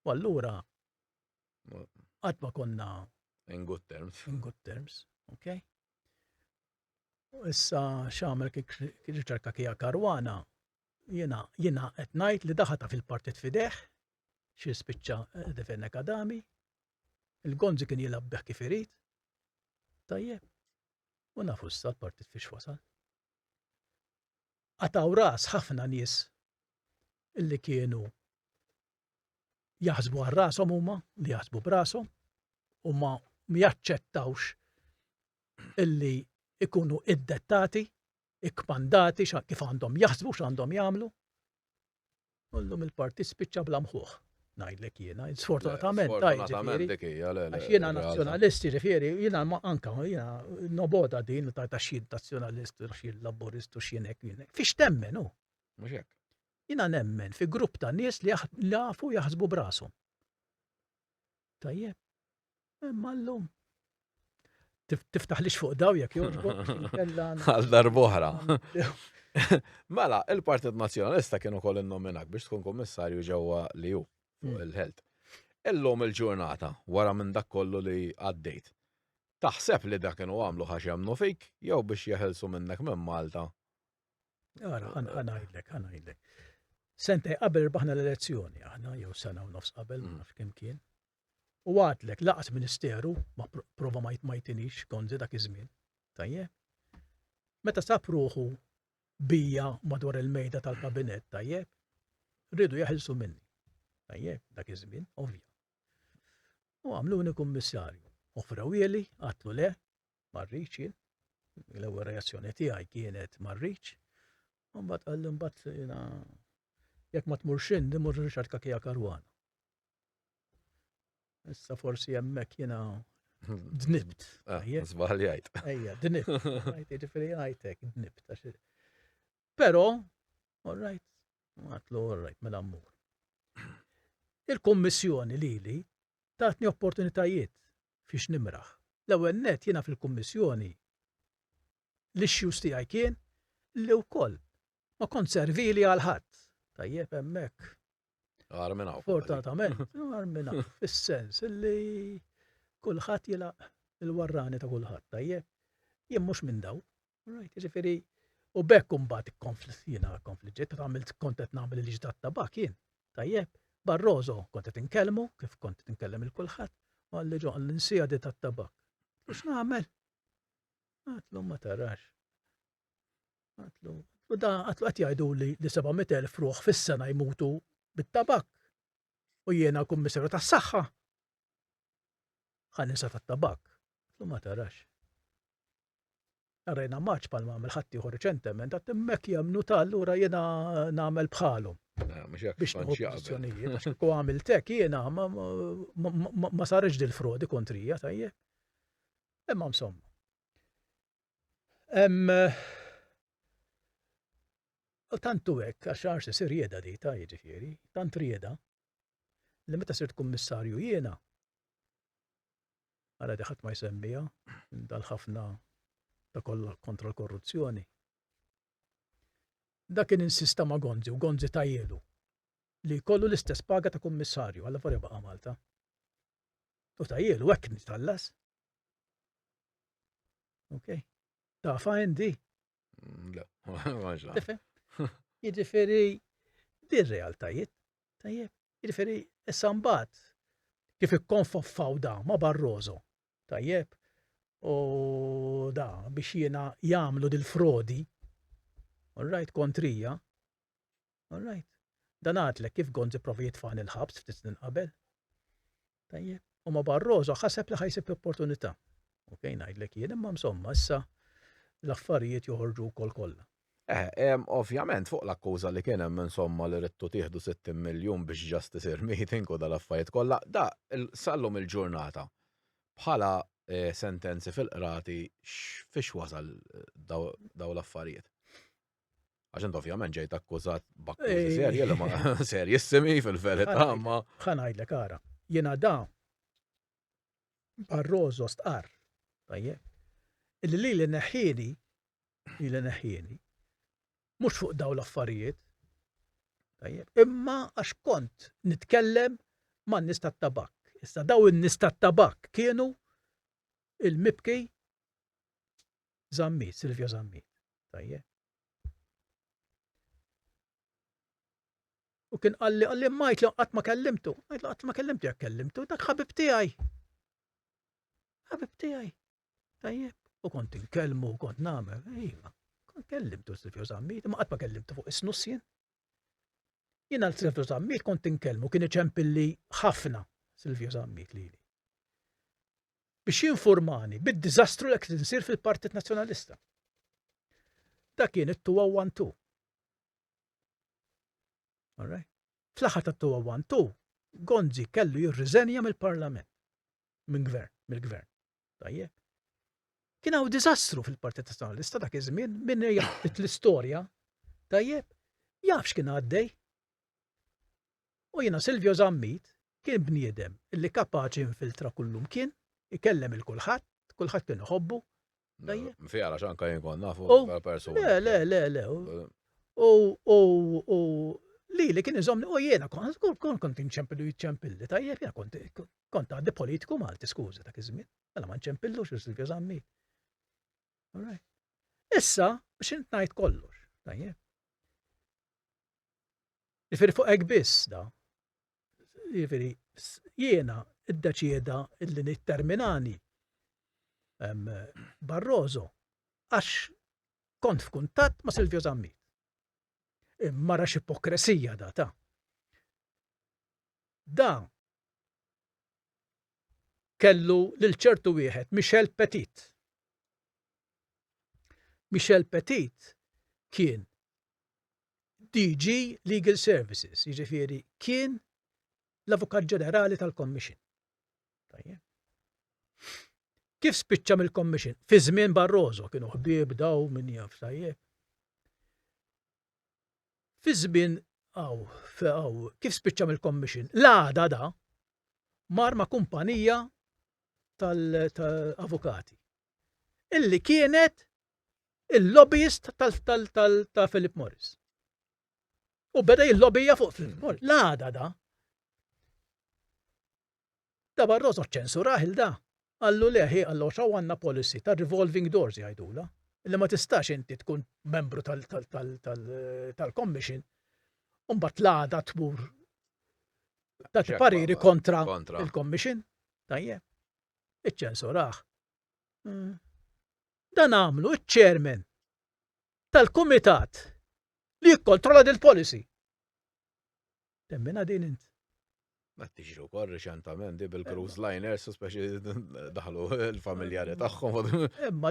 U allura qatt ma konna in good terms. In good terms, okay? U issa x'għamel Richard Kakija Caruana, jiena qed ngħid li daħata fil-partit fideħ, xi spiċċa Edifenek Adami, il-Gonzi kien jilgħab beħ kif irid, tajjeb. U nafu issa l-partit fiex wasal. Għataw ras ħafna nies illi kienu jaħsbu għal rashom huma, li jaħsbu b'rashom, u ma jaċċettawx illi ikunu iddettati, ikkmandati kif għandhom jaħsbu x'għandhom jagħmlu. Ullum il-partit spiċċa bla mħuħ. Ngħidlek jiena, sfortunatament Sfortunatament dik hija għax jiena nazzjonalisti ġifieri, jiena anke jiena noboda din ta' xi nazzjonalist u xi laburist u xi hekk. Fiex temmen hu. Mhux hekk. Jiena nemmen fi grupp ta' nies li jafu jaħsbu brashom. Tajjeb. Imma llum tiftaħ lix fuq daw jekk jogħġbok. Għal darb'oħra. Mela, il-Partit Nazzjonalista kienu koll innominak biex tkun kummissarju ġewwa li hu fuq il-Health. Illum il-ġurnata wara minn dak kollu li għaddejt. Taħseb li dak kienu għamlu ħax jagħmlu fik jew biex jeħilsu minnek minn Malta? Ara, ħanajdlek. Sentej qabel rbaħna l-elezzjoni aħna jew sena u nofs qabel ma nafx kemm kien. U għadlek laqas ministeru ma prova ma jtinix konzi dak iż-żmien. Tajjeb. Meta sab ruħu bija madwar il-mejda tal-kabinett, tajjeb, rridu jaħilsu minni. Tajjeb, dak iż-żmien, ovvja. U għamluni kummissarju. Offrew jeli, għatlu le, marriċ jien. L-ewwel reazzjoni tiegħi kienet marriċ. U mbagħad qal mbagħad jekk ma tmurx imur Richard Kakija Karwana. Issa forsi hemmhekk jiena dnibt. Żbaljajt. Ejja, dnibt. Ġifieri ngħidlek dnibt. Però, all right, għatlu all right, mela mmur. Il-Kummissjoni lili tatni opportunitajiet fiex nimraħ. L-ewwel nett jiena fil-Kummissjoni l-issues tiegħi kien li wkoll ma kont servili għal ħadd. Tajjeb hemmhekk. Arminaw. Fortunatament, arminaw, fis-sens li kulħadd jilaq il-warrani ta' kulħadd, tajjeb. Jien mhux minn daw. Ġifieri, u bekk imbagħad jiena konfliġġiet għamilt kont qed nagħmel il-liġi tat-tabak jien. Tajjeb, Barroso kont qed inkellmu kif kont qed inkellem il-kulħadd, u għalli ġo l-insijadi tat-tabak. Mhux nagħmel. Għatlu ma tarax. Għatlu. U da għatlu qed jgħiduli li 700,000 ruħ fis-sena jmutu bit-tabak. U jiena kummissarju tas-saħħa. Ħanisa tat-tabak. Għatlu ma tarax. Rejna maċ palma għamil ħatti ieħor reċentement, għat immek jemnu tal-lura jiena nagħmel bħalhom. Biex nħu pożizzjonijiet. Għax ku għamiltek jiena ma sarx dil-frodi kontrija, tajjeb. Imma msomma. Tantu hekk għax għarsi sir rieda di ta' jiġifieri, tant rieda li meta sirt kummissarju jiena għara diħat ma jsemmija dal-ħafna ta' kollha kontra l-korruzzjoni. Dak kien insista ma' Gonzi u Gonzi ta' jelu li jkollu l-istess paga ta' kummissarju għalla forja baqa' Malta. U ta' jelu hekk nitallas. Ok. Ta' di. Le, maġla. Jiġifieri di r-realtajiet. Tajjeb. Jiġifieri issa mbagħad kif ikkonfoffaw da ma' Barroso. Tajjeb. U da biex jiena jagħmlu dil-frodi. All right, kontrija. All right. Dan għadlek kif Gonzi prova jitfani il-ħabs ftit snin qabel. Tajjeb. U ma' Barroso ħaseb li ħajsib opportunità. Ok, ngħidlek jien imma insomma issa l-affarijiet joħorġu wkoll kollha. Ovvjament fuq l-akkuża li kien hemm insomma li rittu tieħdu 60 miljun biex justice meeting u dal-affarijiet kollha, da sallum il-ġurnata bħala sentenzi fil-qrati fiex wasal daw l-affarijiet. Għax int ovvjament ġejt akkużat b'akkużi serji li ma serjissimi fil-verità ma. Ħanajdlek ara, jiena da Barroso stqar, tajjeb. Illi li neħħieni, mhux fuq daw l-affarijiet. Tajjeb. Imma għax kont nitkellem ma' n-nies tat-tabak. Issa daw in-nies tat-tabak kienu il-mibki Zammit, Silvio Zammit. Tajjeb. U kien qalli majtlu qatt ma kellimtu. Ngħidlu qatt ma kellimtu jekk kellimtu, dak ħabib tiegħi. Ħabib tiegħi. Tajjeb. U kont inkellmu u kont nagħmel. Iva. Kellimtu Silvio Zammit, ma qatt ma kellimtu fuq is-snus jien. Jiena l-Silvio Zammit kont inkellmu kien iċempilli ħafna Silvio Zammit lili. Biex jinformani bid-diżastru li qed insir fil-Partit Nazzjonalista. Da kien it-2012. All right. Fl-aħħar tat-2012, Gonzi kellu jirriżenja mill-Parlament, mill-Gvern. Tajjeb. Kien hawn diżastru fil-Partit Nazzjonalista dak iż-żmien min jaħdit l-istorja, tajjeb, jafx kien għaddej. U jiena Silvio Zammit kien bniedem illi kapaċi infiltra kullum kien, ikellem il-kulħadd, kulħadd kien iħobbu. Tajjeb. Fjara xanka jinkon nafu persuna. Le. U li kien iżomni, u jiena kont inċempillu jitċempilli, tajjeb, jiena kont għaddi politiku Malti, skuża dak iż-żmien. Mela ma nċempillux Silvio Zammit. All right. Issa, biex ngħid kollox, tajjeb. Jifieri fuq hekk biss da. Jifieri jiena iddeċieda illi nitterminani Barroso għax kont f'kuntatt ma' Silvio Zammit. Imma rax ipokresija da ta'. Da kellu lil ċertu wieħed Michel Petit. Michel Petit kien DG Legal Services, jiġifieri kien l-Avukat Ġenerali tal-Commission. Tajjeb. Kif spiċċa mill-Commission? Fi żmien Barroso kienu ħbieb daw min jaf, tajjeb. Fi żmien kif spiċċa mill-Commission? L-għada da mar ma' kumpanija tal-avukati. Illi kienet il-lobbyist ta' Philip Morris. U beda il-lobbyja fuq Philip Morris. L-għada da. Da Barroso ċensuraħ il-da. Għallu leħi, għallu xaw għanna policy ta' revolving doors jgħidula. Illi ma tistax inti tkun membru tal-commission un-bat l-għada tmur ta' pariri kontra il-commission. Tajjeb. Iċ-ċensuraħ. Dan għamlu iċ-chairman tal-kumitat li jikkontrolla dil-policy. Temmina din int. Ma tiġru kol reċentament bil-cruise liners, speċi daħlu il-familjari tagħhom. Ma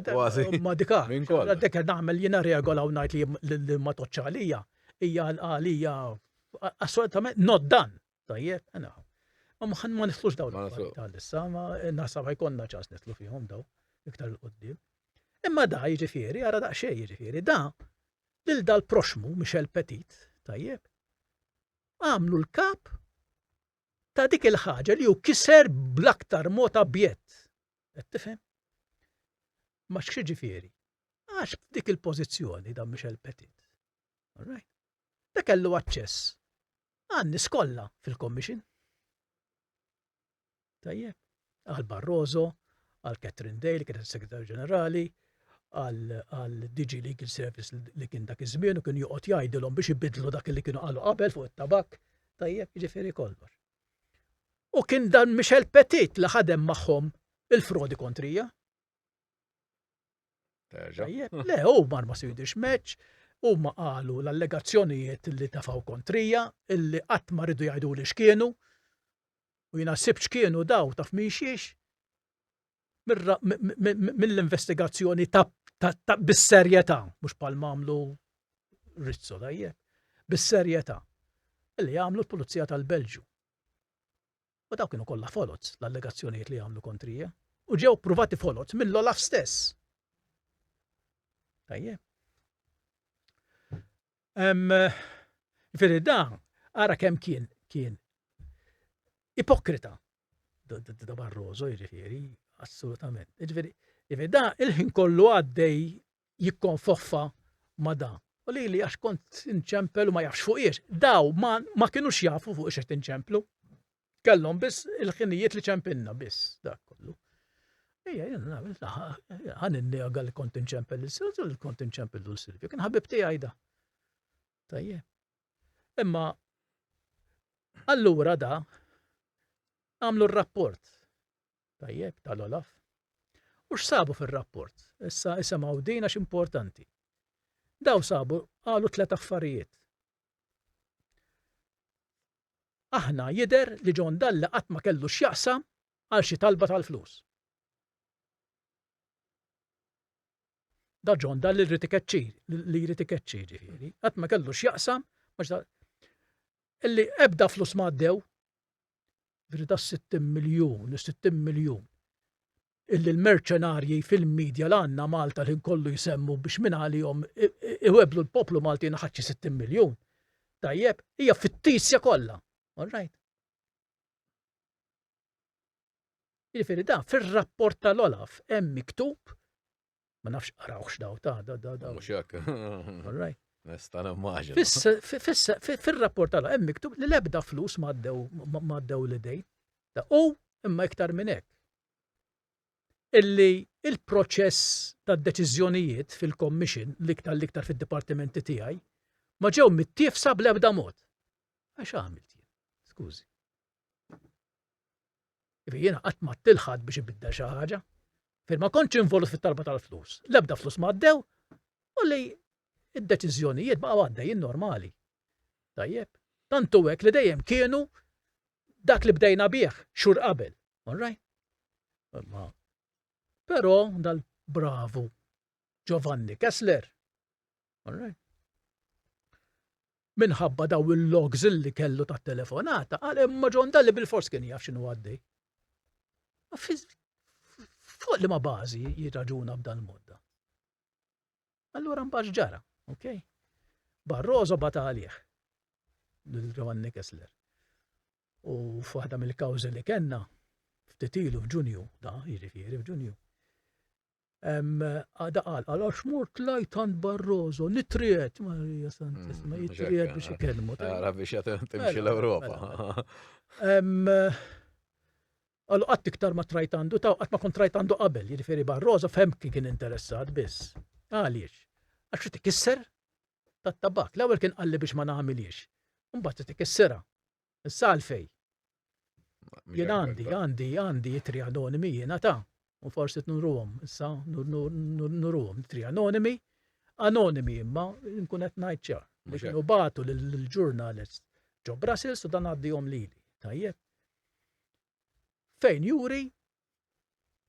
dikax. Dik nagħmel jiena regola u ngħid li ma toċċalija hija għalija assolutament not done. Tajjeb, ma nitlux daw l-issa, ma nasab ħajkonna ċans nitlu fihom daw iktar l-qoddim. Imma da jiġifieri, ara daqsxejn jiġifieri, da lil dal-proxmu Michel Petit, tajjeb, għamlu l-kap ta' dik il-ħaġa li hu kiser bl-aktar mod abjett. Qed tifhem? Ma x'jiġifieri? Għax f'dik il-pożizzjoni da Michel Petit. All right. Da kellu aċċess għan-nies kollha fil-commission. Tajjeb, għal Barroso, għal Catherine Day li kienet segretarju ġenerali, għal DG Legal Service li kien dak iż-żmien u kien joqgħod jgħidilhom biex ibidlu dak li kienu qalu qabel fuq it-tabak, tajjeb, jiġifieri kollox. U kien dan Michel Petit li ħadem magħhom il-frodi kontrija. Tajjeb, le, huma ma swidix match, huma qalu l-allegazzjonijiet li tafaw kontrija, illi qatt ma rridu jgħiduli x'kienu, u jina sibx kienu daw taf miexiex mill-investigazzjoni ta' bis-serjetà, mhux bħal mamlu Rizzo tajjeb, bis-serjetà illi għamlu l-Pulizija tal-Belġju. U daw kienu kollha folots l-allegazzjonijiet li għamlu kontrija u ġew pruvati folots mill-Olaf stess. Tajjeb. Jifieri da ara kemm kien ipokrita da Barroso, jiġifieri, assolutament. Jiġifieri da il-ħin kollu għaddej jikkonfoffa ma da. U li għax kont inċempel u ma jafx fuq iex. Daw ma kienux jafu fuq iex qed inċemplu. Kellhom biss il-ħinijiet li ċempilna biss dak kollu. Ħan innega li kont inċempel il-Silvio, li kont inċempel l-Silvio. Kien ħabib tiegħi da. Tajjeb. Imma allura da għamlu r-rapport. Tajjeb, tal-Olaf. U x'sabu fir-rapport? Issa mawdin għax importanti. Daw sabu qalu 3 affarijiet. Aħna jidher li John Dalla qatt ma kellu x'jaqsam għal xi talba tal-flus. Da John da li jrid ikeċċi ġifieri. Qatt ma kellu x'jaqsam illi ebda flus m'għaddew ġifieri ta' 60 miljun illi l-merċenarji fil-medja l-għandna Malta li nkollu jsemmu biex minn għalihom iweblu l-poplu Malti naħaċċi 60 miljun. Tajjeb, hija fit-tisja kollha. All right. Jiġifieri da fir-rapport tal-Olaf hemm miktub ma nafx qarawx daw Mhux hekk. All right. Nista' nimmaġina. Fir-rapport tal-Olaf hemm miktub li l-ebda flus m'għaddew l-idej. U imma iktar minn hekk. Illi il-proċess tad-deċiżjonijiet fil-commission l-iktar fid-dipartimenti tiegħi ma ġew mittiefsa bl-ebda mod. Għax għamilt jien, skużi. Jiena qatt ma tilħad biex ibiddel xi ħaġa. Fejn ma kontx involut fit-talba tal-flus. L-ebda flus ma għaddew u li id-deċiżjonijiet baqgħu għaddejjin normali. Tajjeb, tantu hekk li dejjem kienu dak li bdejna bih xhur qabel. All right? Però dal-bravu Giovanni Kessler, all right? Minħabba daw il-logs illi kellu tat telefonata, għal imma John Dalli bil-fors kien jaf x'inhu għaddej. Fuq li ma bażi jirraġuna b'dan modda. Allura mbagħad ġara, ok? Barroso bata għalih lil-Giovanni Kessler. U f'waħda mill-kawżi li kellna ftit ilu f'Ġunju, jiġifieri f'Ġunju. Għada għax mort lajt għand Barroso, nitriet, Marija Santissima, jitriet biex ikellmu. Ara biex timxi l-Ewropa. Għallu għatt iktar ma trajt għandu, għatt ma kont trajt għandu qabel, jiġifieri Barroso fem kien interessat biss. Għaliex? Għax tikisser tat-tabak. L-ewwel kien qalli biex ma nagħmilx. Mbagħad tikissera. Issa għalfej. Jien għandi jitri anonimi jiena ta' u forsi t-nurruhom, issa nurruhom, jitri anonimi imma nkun qed ngħid ċar. Biex nubatu lill-ġurnalist ġo Brussels u dan għaddihom lili. Tajjeb. Fejn juri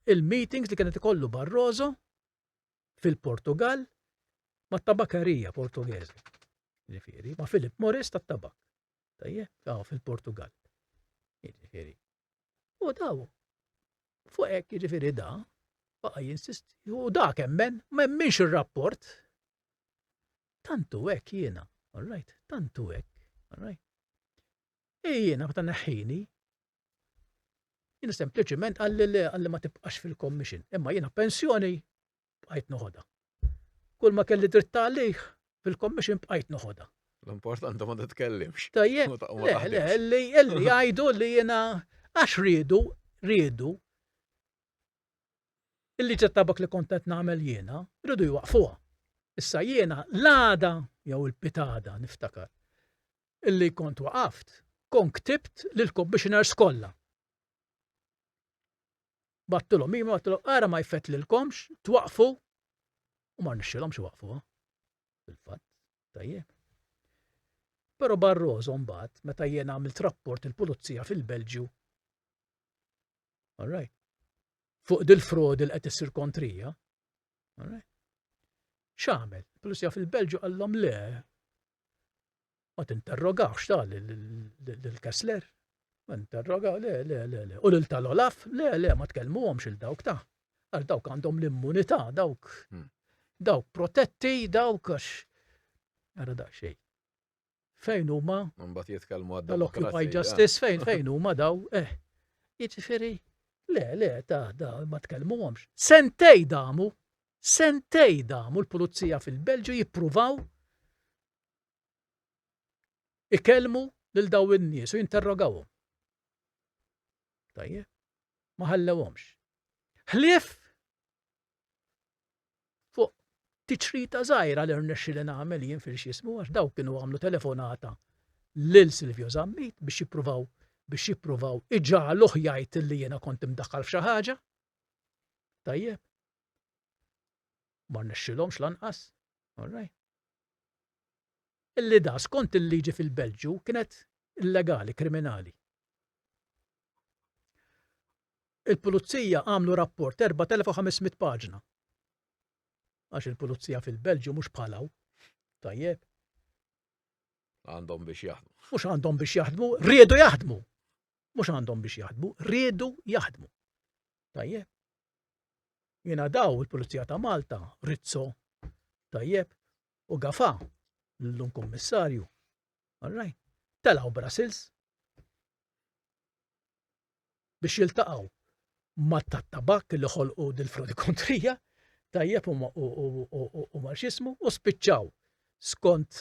il-meetings li kienet ikollu Barroso fil-Portugal ma' tabakarija Portugeżi. Ġifieri, ma' Philip Morris tat-tabak. Tajjeb, fil-Portugal. Jiġifieri. U daw, fuq hekk jiġifieri da, baqa' jinsisti. U dak hemmen, ma hemminx ir-rapport. Tantu hekk jiena, all right, tantu hekk, all right. Jiena meta neħħini, jiena sempliċement għalli ma tibqax fil-commission, imma jiena pensjoni bqajt noħodha. Kull ma kelli dritt għalih fil-commission bqajt noħodha. L-importanti ma titkellimx. Tajjeb, li jgħidu li jiena għax riedu illi ġettabak li kontent nagħmel jiena, rridu jwaqfuha. Issa jiena l-għada jew il-pitada niftakar illi kont waqaft, kon ktibt lill-commissioners kollha. Battulhom ara ma jfett lilkomx, twaqfu u ma rnexxilhomx waqfuha. Fil-fatt, tajjeb. Però Barroso mbagħad meta jien għamilt rapport il-Pulizija fil-Belġju. All right. Fuq dil-frodi li qed issir kontrija. All right. X'għamel? Il-Pulizija fil-Belġju qallhom le. Ma tinterrogawx lil-Kessler. Ma interrogaw le. U lil tal-Olaf le ma tkellmuhomx il dawk ta'. Għal dawk għandhom l-immunità, dawk protetti, dawk għax. Ara daqsxejn. Fejn huma? Mbagħad jitkellmu għad-Occupy Justice fejn huma daw? Jiġifieri le ma tkellmuhomx. Sentej damu l-Pulizija fil-Belġju jippruvaw ikellmu lil daw in-nies u jinterrogawhom. Tajjeb, ma ħallewhomx. Ħlief fuq tiċrita żgħira li rnexxi li nagħmel jien fil-x'jismu għax dawk kienu għamlu telefonata lil Silvio Zammit biex jippruvaw iġġagħluh jgħid li jiena kont imdaħħal f'xi ħaġa. Tajjeb. Ma rnexxilhomx lanqas. All right. Illi da skont il-liġi fil-Belġju kienet illegali, kriminali. Il-Pulizija għamlu rapport 4500 paġna. Għax il-pulizija fil-Belġju mhux bħalaw. Tajjeb. Għandhom biex jaħdmu. Mhux għandhom biex jaħdmu, riedu jaħdmu. Mhux għandhom biex jaħdmu, riedu jaħdmu. Tajjeb. Jiena daw il-Pulizija ta' Malta, Rizzo, tajjeb, u Gafa, l-lum kummissarju. All right. Telaw Brussels biex jiltaqgħu mat-tat-tabak li ħolqu dil-frodi kontrija, tajjeb u marxismu u spiċċaw skont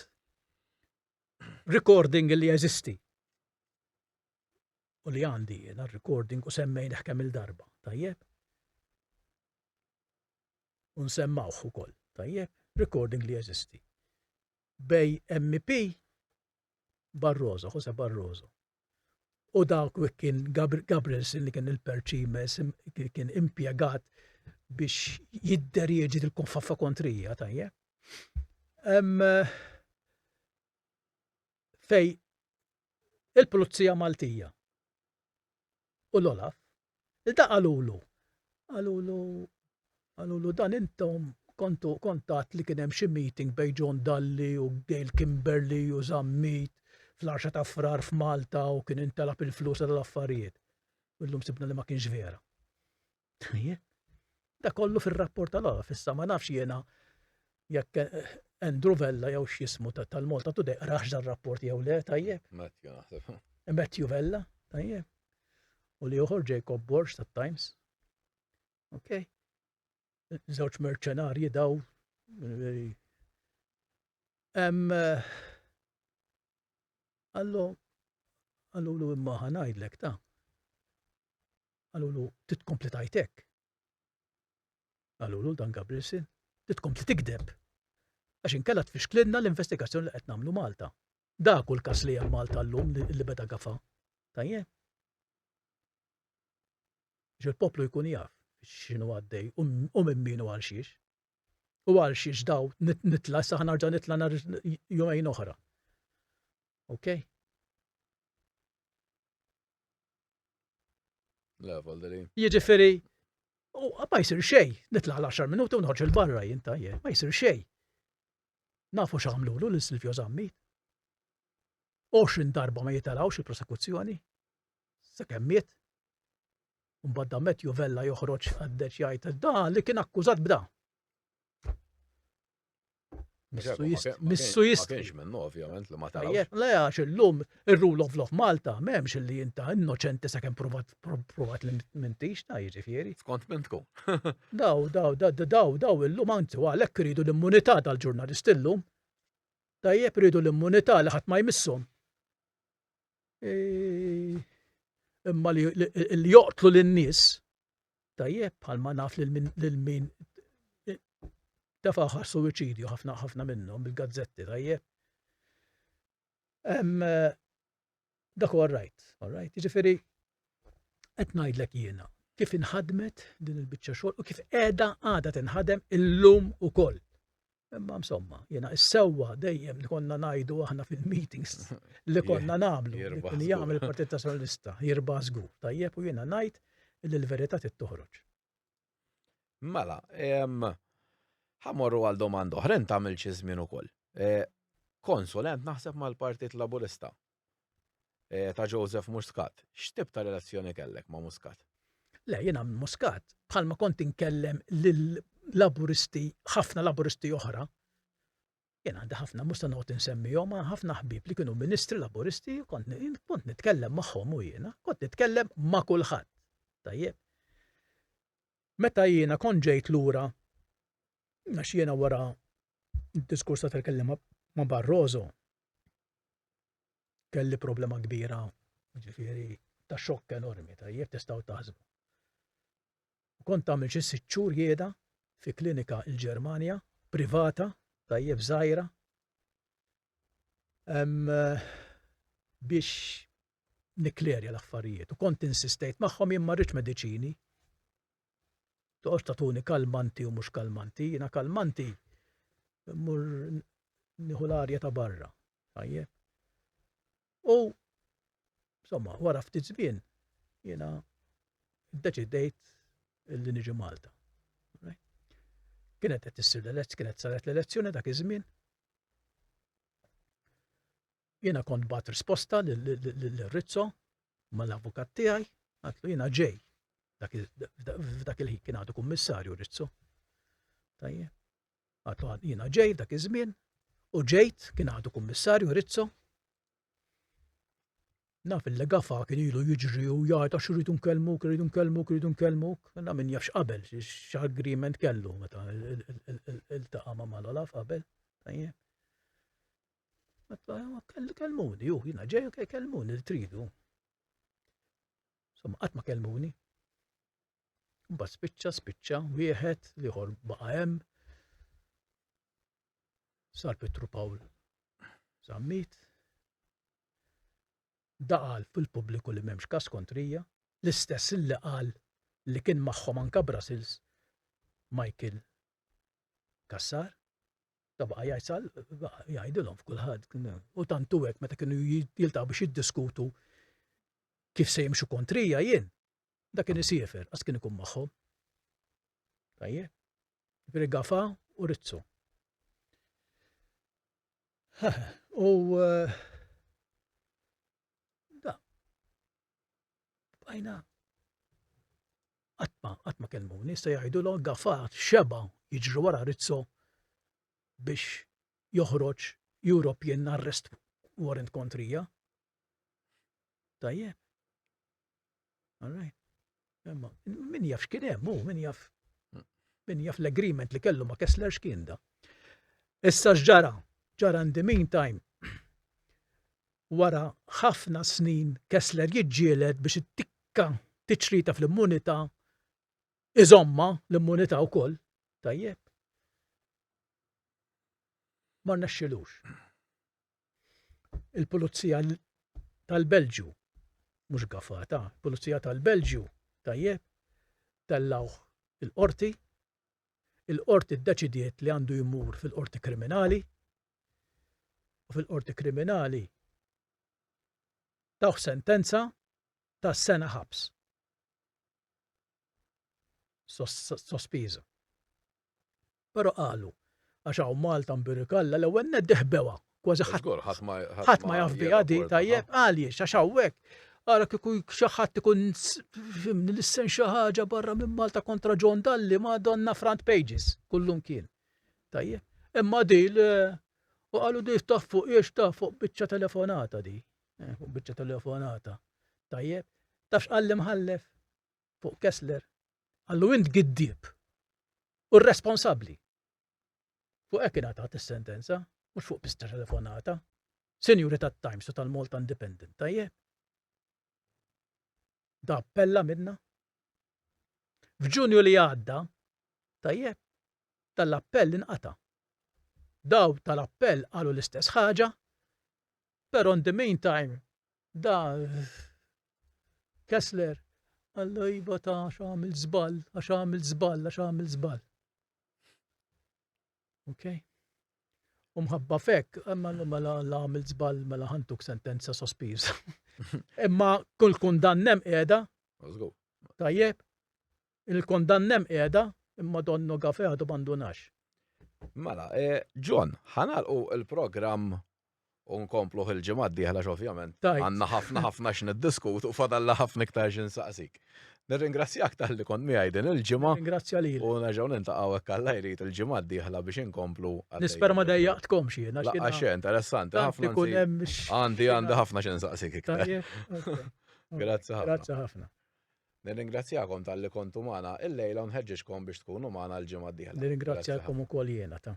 recording li jeżisti. U li għandi jiena recording u semmejn kemm il-darba, tajjeb. U nsemmawh ukoll, tajjeb, recording li jeżisti. Bej MP Barroso, Jose Barroso. U dawk kien Gabrielsen li kien il-perċimes kien impjegat biex jidderieġi il-konfaffa kontrija, tajjeb. Fej il-Pulizija Maltija u l-Olaf il-daqalulu. Għalulu dan intom kontat li kien hemm xi meeting bej John Dalli u Gail Kimberley u Zammit fl-10 ta' frar f'Malta u kien intelab il-flus tal-affarijiet. Illum sibna li ma kienx vera. Da kollu fir-rapport tal-Olaf, issa ma nafx jiena jekk Andrew Vella jew x'jismu tal-Malta Today raħx dar-rapport jew le, tajjeb. Matthew naħseb. Matthew Vella, tajjeb. U li uħor Jacob Borsch tat-Times. Okay. Żewġ merċenarji daw. Għallu imma ħanajdlek ta' għallu titkompli tajtek. Għallu dan Gabrielsen titkompli tikdeb. Għax inkella tfixklilna l-investigazzjoni li qed nagħmlu Malta. Dak hu l-każ li hemm Malta llum li beda Gafa. Tajjeb. Il-poplu jkun jaf x'inhu għaddej u minn min u għal xiex. U għal xiex daw nitla issa ħanarġa' nitla nhar jumejn oħra. Okay? La, Valderi. Jiġifieri, ma jsir xejn, nitla' għal 10 minuti u nħorġ il-barra jien tajjeb, ma jsir xejn. Nafu x'għamlulu lil Silvio Zammit. 20 darba ma jitalgħux il-prosekuzzjoni. Sakemm miet. Mbagħad Matthew Vella joħroġ għaddeċ jgħid da li kien akkużat b'da. Missu jist. Ma kienx minnu ovvjament li ma talgħux. Le għax illum ir-rule of law Malta m'hemmx li inta innoċenti sakemm provat li m'intix ta' jiġifieri. Skont mintku. Daw illum anzi għalhekk iridu l-immunità tal-ġurnalist illum. Tajjeb iridu l-immunità li ħadd ma jmisshom. Imma li joqtlu lin-nies, tajjeb bħalma naf lil min tefaħar suwiċidju ħafna minnhom bil-gazzetti, tajjeb. Dak huwa right. Jiġifieri qed ngħidlek jiena kif inħadmet din il-biċċa xogħol u kif għadha tinħadem illum ukoll. Imma insomma, jiena issewwa dejjem li konna ngħidu aħna fil-meetings li konna nagħmlu li jagħmel il-Partit Nazzjonalista jirba' żgur. Tajjeb u jiena ngħid li l-verità trid toħroġ. Mela, ħamorru għal domanda oħra tagħmel xi żmien ukoll. Konsulent naħseb mal-Partit Laburista ta' Joseph Muscat. X'tib ta' relazzjoni kellek ma' Muscat? Le, jiena Muscat bħalma kont inkellem lil laburisti, ħafna laburisti oħra. Jena għandi ħafna musta noqgħod insemmihom ħafna ħbib li kienu ministri laburisti, kont nitkellem magħhom u jiena, kont nitkellem ma' kulħadd. Tajjeb. Meta jiena kont ġejt lura għax jiena wara d-diskors ta' kellem ma' Barroso kelli problema kbira, ġifieri ta' xokk enormi, tajjeb tistgħu taħsbu. Kont għamil xi 6 xhur jieda fi klinika il-Ġermanja, privata, tajjeb żgħira, biex niklerja l-affarijiet. U kont insistejt magħhom jien ma rridx mediċini. Toqgħodx tagħtuni kalmanti u mhux kalmanti, jiena kalmanti mmur nieħu l-arja ta' barra. Tajjeb. U insomma, wara ftit żmien jiena ddeċidejt illi niġi Malta. kienet qed issir kienet saret l-elezzjoni dak iż-żmien. Jiena kont bat risposta lil-Rizzo mal-avukat tiegħi, għatlu jiena ġej. F'dak il-ħin kien għadu kummissarju Rizzo. Tajjeb. Għatlu jiena ġej f'dak iż-żmien u ġejt kien għadu kummissarju Rizzo. Naf il-legafa kien ilu jiġri u jgħid għax rridu nkellmuk. Na min jafx qabel x'agreement kellu meta iltaqa' ma' mal-Olaf qabel. Tajjeb. Kellmuni, jiena ġej kellmuni li tridu. Insomma, qatt ma kellmuni. Mbagħad spiċċa wieħed liħor baqa' hemm. Sar Petru Pawl Zammit. Da qal fil-pubbliku li m'hemmx każ kontrija, l-istess illi qal li kien magħhom anke Brussels Michael Kassar. Da baqa' jgħidilhom f'kulħadd. U tantu hekk meta kienu jiltaqgħu biex jiddiskutu kif se jimxu kontrija jien. Da kien isiefer, għas kien ikun magħhom. Tajjeb. Ġifieri Gafa u Rizzo. U da. Bajna. Qatt ma kellmuni, se jgħidulhom Gafa xeba jiġri wara Rizzo biex joħroġ European Arrest Warrant kontrija. Tajjeb. All right. Min jaf x'kien hemm, min jaf l-agreement li kellu ma' Kessler x'kien da. Issa x'ġara in the meantime wara ħafna snin Kessler jiġġieled biex ittikka tiċrita fl-immunità iżomma l-immunità wkoll. Tajjeb. Ma rnexxilux. Il-Pulizija tal-Belġju mhux Gafata, il-Pulizija tal-Belġju tajjeb tellawh il-qorti. Il-qorti ddeċidiet li għandu jmur fil-qorti kriminali u fil-qorti kriminali tawh sentenza ta' sena ħabs. Sospiża. Però qalu għax hawn Malta mbirikalla l-ewwel neddeħbewa kważi ħadd ma jaf biha di tajjeb għaliex għax hawnhekk ara kieku xi ħadd ikun nissen xi ħaġa barra minn Malta kontra John Dalli Madonna front pages kullum kien. Tajjeb. Imma di u qalu di taf fuq biċċa telefonata di. Fuq biċċa telefonata. Tajjeb. Tafx qalli mħallef fuq Kessler. Għallu int giddieb. U responsabbli. Fuq hekk ingħatat is-sentenza, mhux fuq biċċa telefonata. Sinjuri tat-Times u tal-Malta Independent, tajjeb. Da appella minna. F'Ġunju li għadda, tajjeb, tal-appell inqata. Daw tal-appell qalu l-istess ħaġa, però in the meantime da Kessler għallu iva ta' għamil żball. Okay? Mħabba fekk, mela għamil żball mela ħantuk sentenza sospiża. Imma kull kundannem qiegħda. Tajjeb. Il-kundannem qiegħda imma donnu Gafa għadu bandunax. Mela, John, ħanalqu il-programm u nkomplu il-ġimgħa d-dieħla ovvjament. Għandna ħafna x'niddiskutu u fadalla ħafna iktar x'insaqsik. Nirringrazzjak tal-li kont miegħi din il-ġimgħa. Ringrazzja lil. U nerġgħu nintaqgħu hekk Alla jrid il-ġimgħa d-dieħla biex inkomplu. Nispera ma dejjaqtkomx jiena. Għax interessanti ħafna. Għandi ħafna x'insaqsik iktar. Grazzi ħafna. Grazzi ħafna. Nirringrazzjakom tal-li kontu magħna il-lejla nħeġġeġkom biex tkunu magħna l-ġimgħa d-dieħla. Nirringrazzjakom ukoll jiena ta'.